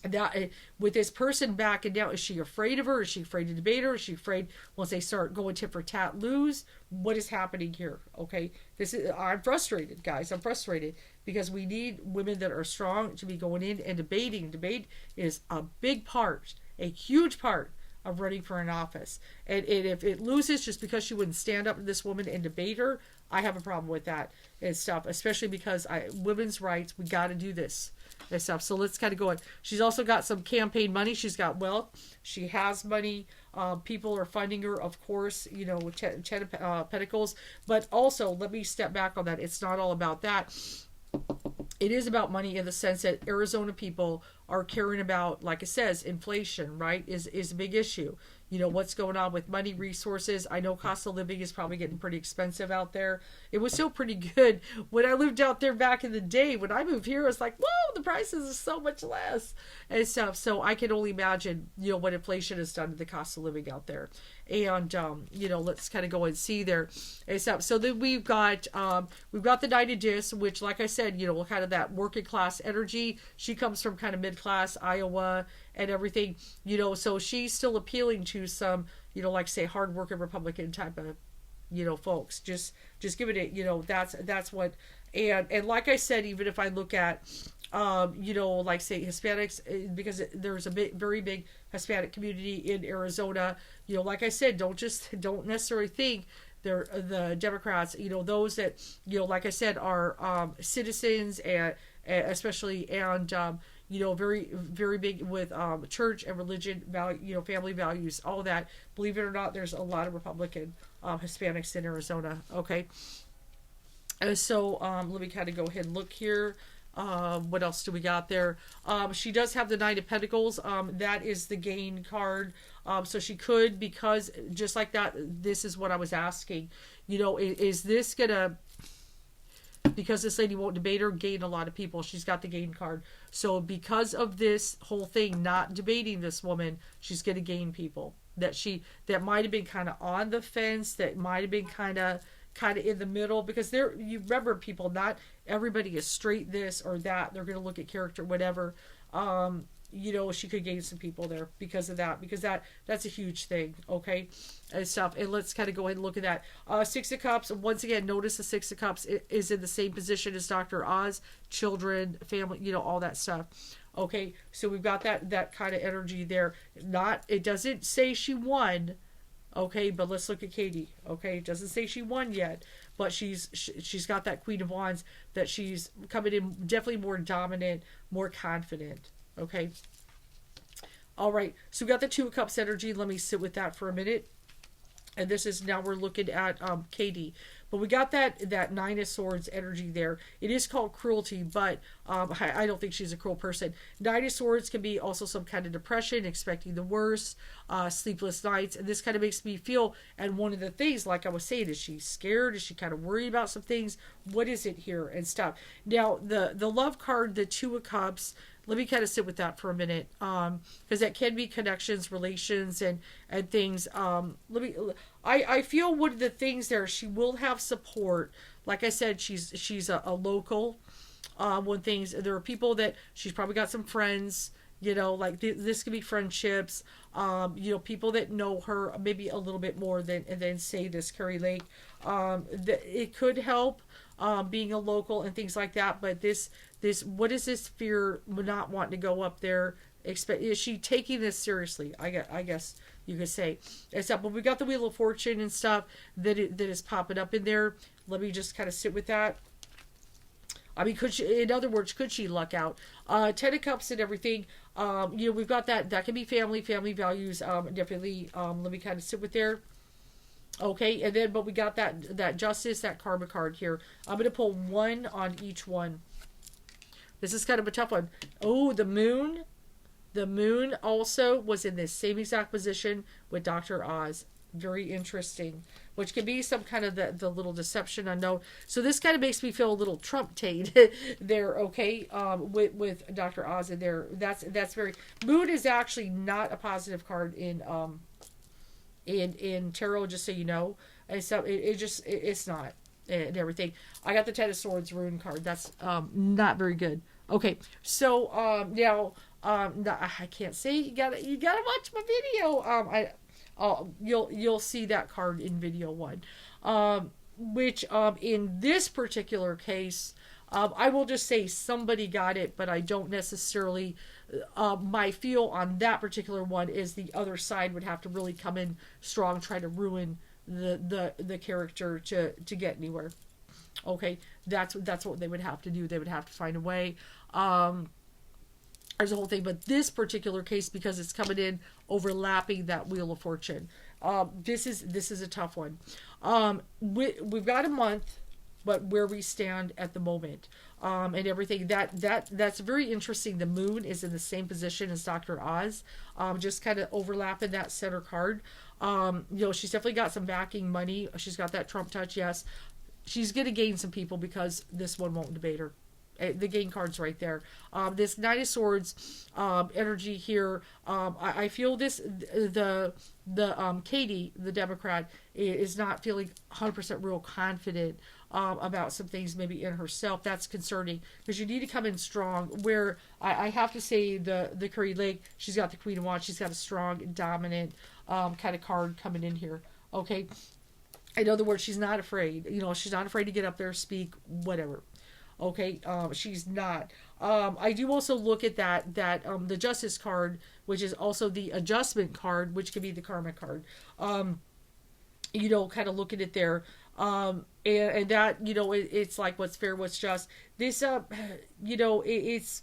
That, with this person backing down, is she afraid of her? Is she afraid to debate her? Is she afraid once they start going tit for tat lose? What is happening here? Okay, I'm frustrated, guys. I'm frustrated because we need women that are strong to be going in and debating. Debate is a big part, a huge part of running for an office. And if it loses just because she wouldn't stand up to this woman and debate her, I have a problem with that and stuff, especially because women's rights, we got to do this and stuff. So let's kind of go on. She's also got some campaign money. She's got wealth. She has money. People are funding her, of course, you know, with Ten of Pentacles. But also, let me step back on that. It's not all about that. It is about money in the sense that Arizona people are caring about, like it says, inflation, right, is a big issue. You know, what's going on with money, resources. I know cost of living is probably getting pretty expensive out there. It was still pretty good when I lived out there back in the day. When I moved here, I was like, whoa, the prices are so much less and stuff. So I can only imagine, you know, what inflation has done to the cost of living out there. And, you know, let's kind of go and see there and stuff. So then we've got the Knight of Discs, which, like I said, you know, kind of that working class energy. She comes from kind of mid-class Iowa and everything, you know, so she's still appealing to some, you know, like say hard-working Republican type of, you know, folks. Just give it, you know, that's what, and like I said, even if I look at, you know, like say Hispanics, because there's a very big Hispanic community in Arizona, you know, like I said, don't necessarily think they're the Democrats, you know, those that, you know, like I said, are citizens and especially, and you know, very, very big with church and religion, value, you know, family values, all that. Believe it or not, there's a lot of Republican Hispanics in Arizona. Okay. So let me kind of go ahead and look here. What else do we got there? She does have the Knight of Pentacles. That is the gain card. So she could, because just like that, this is what I was asking. You know, is this gonna, because this lady won't debate her, gain a lot of people. She's got the gain card. So because of this whole thing, not debating this woman, she's going to gain people that might have been kind of on the fence, that might have been kind of in the middle, because you remember, people, not everybody is straight this or that. They're going to look at character, whatever. You know, she could gain some people there because of that, because that's a huge thing. Okay. And stuff. And let's kind of go ahead and look at that. Six of Cups. Once again, notice the Six of Cups is in the same position as Dr. Oz. Children, family, you know, all that stuff. Okay. So we've got that kind of energy there. It doesn't say she won. Okay. But let's look at Katie. Okay. It doesn't say she won yet, but she's got that Queen of Wands, that she's coming in definitely more dominant, more confident. Okay. All right. So we got the Two of Cups energy. Let me sit with that for a minute. And this is, now we're looking at Katie. But we got that Nine of Swords energy there. It is called cruelty, but I don't think she's a cruel person. Nine of Swords can be also some kind of depression, expecting the worst, sleepless nights. And this kind of makes me feel, and one of the things, like I was saying, is she scared? Is she kind of worried about some things? What is it here and stuff? Now, the love card, the Two of Cups, let me kind of sit with that for a minute, because that can be connections, relations, and things. I feel one of the things there, she will have support. Like I said, she's a local. When things, there are people that she's probably got some friends. You know, like this could be friendships. You know, people that know her maybe a little bit more than say this Carrie Lake. It could help. Being a local and things like that, but this what is this fear not wanting to go up there? Is she taking this seriously? I guess you could say. Except, but we got the Wheel of Fortune and stuff that is popping up in there. Let me just kind of sit with that. I mean, could she? In other words, could she luck out? Ten of Cups and everything. You know, we've got that. That can be family values. Definitely. Let me kind of sit with there. Okay, and then, but we got that Justice, that Karma card here. I'm going to pull one on each one. This is kind of a tough one. Oh, the Moon. The Moon also was in this same exact position with Dr. Oz. Very interesting. Which can be some kind of the little deception unknown. So this kind of makes me feel a little Trump-tate there, okay, with Dr. Oz in there. That's very... Moon is actually not a positive card in tarot, just so you know. And so it's not, and everything. I got the Ten of Swords rune card. That's not very good. Okay, so now I can't say, you gotta watch my video. You'll see that card in video 1, which in this particular case, I will just say somebody got it, but I don't necessarily my feel on that particular one is the other side would have to really come in strong, try to ruin the character to get anywhere. Okay, that's what they would have to do. They would have to find a way. There's a whole thing, but this particular case, because it's coming in overlapping that Wheel of Fortune, this is a tough one. We've got a month, but where we stand at the moment, and everything that's very interesting. The moon is in the same position as Dr. Oz, just kind of overlapping that center card. She's definitely got some backing money. She's got that Trump touch, yes. She's going to gain some people because this one won't debate her. The gain card's right there. This Knight of Swords energy here. I feel the Katie, the Democrat, is not feeling 100% real confident about some things maybe in herself. That's concerning because you need to come in strong. Where I have to say the Curry Lake, she's got the Queen of Wands. She's got a strong, dominant kind of card coming in here. Okay. In other words, she's not afraid. She's not afraid to get up there, speak, whatever. Okay, she's not. I do also look at that the Justice card, which is also the Adjustment card, which could be the Karma card. Kind of look at it there. And that, it's like what's fair, what's just. This, it's.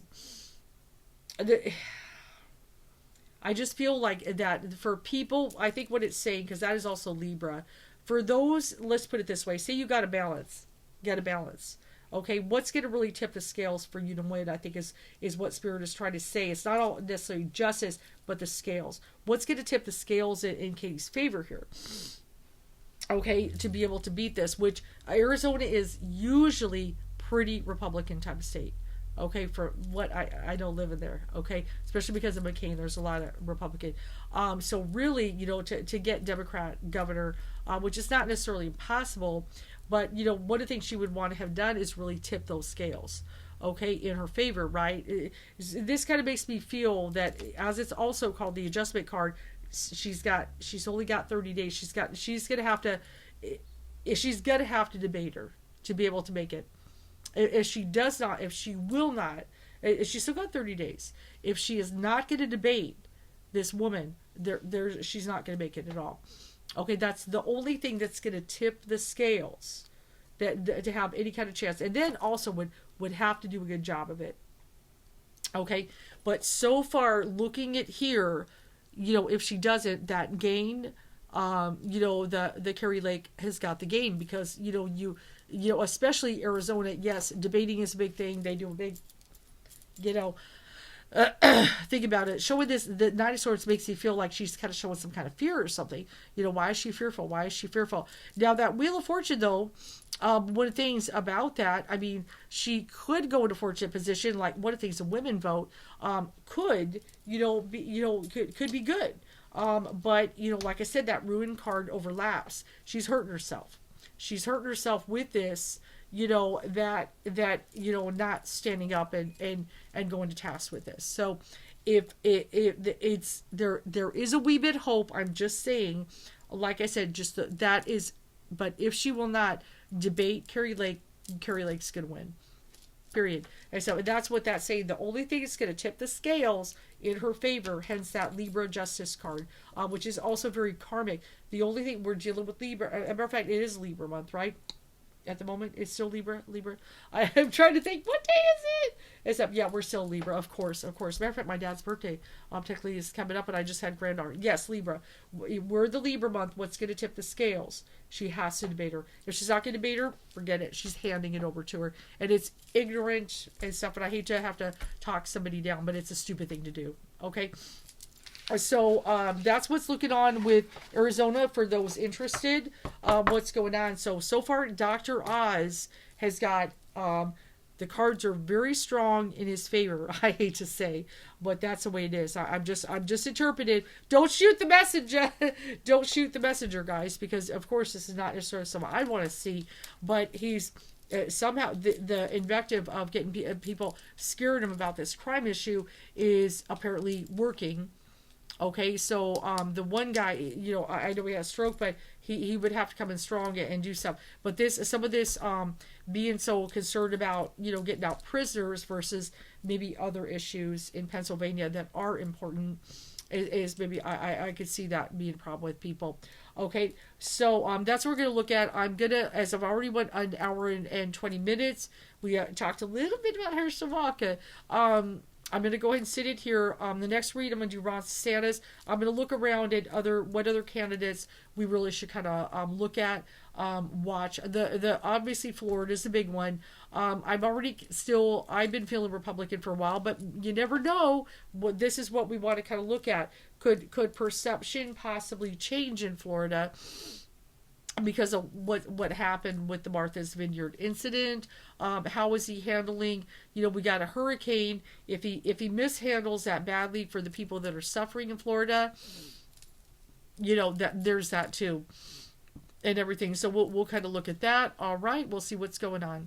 I just feel like that for people, I think what it's saying, because that is also Libra. For those, let's put it this way, say you got a balance. Okay, what's going to really tip the scales for you to win, I think, is what Spirit is trying to say. It's not all necessarily justice, but the scales. What's going to tip the scales in Katie's favor here? Okay, to be able to beat this, which Arizona is usually pretty Republican type of state. Okay, for what I know living there. Okay, especially because of McCain, there's a lot of Republican. So really, to get Democrat governor, which is not necessarily impossible, but one of the things she would want to have done is really tip those scales, okay, in her favor, right? This kind of makes me feel that, as it's also called the Adjustment card, she's only got 30 days. She's gonna have to debate her to be able to make it. If she does not, if she will not, she's still got 30 days. If she is not going to debate this woman, she's not going to make it at all. Okay, that's the only thing that's going to tip the scales to have any kind of chance. And then also would have to do a good job of it. Okay, but so far, looking at here, if she doesn't, that gain, the Kerry Lake has got the gain because, especially Arizona, yes, debating is a big thing. They do a big, think about it. Showing the Knight of Swords makes you feel like she's kind of showing some kind of fear or something. Why is she fearful? Now, that Wheel of Fortune, though, one of the things about that, I mean, she could go into fortunate position, like one of the things the women vote, could be good. But, like I said, that Ruin card overlaps. She's hurting herself. With this, not standing up and going to task with this. So if it's there is a wee bit hope. I'm just saying, like I said, that is, but if she will not debate Kerry Lake's going to win. Period. And so that's what that's saying. The only thing that's going to tip the scales in her favor, hence that Libra Justice card, which is also very karmic. The only thing we're dealing with Libra, as a matter of fact, it is Libra month, right? At the moment, it's still Libra. I'm trying to think, what day is it? Except, yeah, we're still Libra, of course. Matter of fact, my dad's birthday technically is coming up, and I just had granddaughter. Yes, Libra. We're the Libra month. What's going to tip the scales? She has to debate her. If she's not going to debate her, forget it. She's handing it over to her. And it's ignorant and stuff, and I hate to have to talk somebody down, but it's a stupid thing to do. Okay? So that's what's looking on with Arizona for those interested. What's going on? So far, Dr. Oz has got the cards are very strong in his favor. I hate to say, but that's the way it is. I'm just interpreting. Don't shoot the messenger. Don't shoot the messenger, guys, because of course this is not necessarily someone I want to see. But he's somehow the invective of getting people scared him about this crime issue is apparently working. Okay, so the one guy, I know he had a stroke, but he would have to come in strong and do stuff. But some of this being so concerned about, getting out prisoners versus maybe other issues in Pennsylvania that are important is maybe I could see that being a problem with people. Okay, so that's what we're going to look at. I'm going to, as I've already went an hour and 20 minutes, we talked a little bit about Herschel Walker. I'm going to go ahead and sit it here. The next read, I'm going to do Ron DeSantis. I'm going to look around at what other candidates we really should kind of look at, watch. The obviously Florida is the big one. I've been feeling Republican for a while, but you never know. This is what we want to kind of look at. Could perception possibly change in Florida because of what happened with the Martha's Vineyard incident? How is he handling? We got a hurricane. If he mishandles that badly for the people that are suffering in Florida, that there's that too, and everything. So we'll kind of look at that. All right, we'll see what's going on.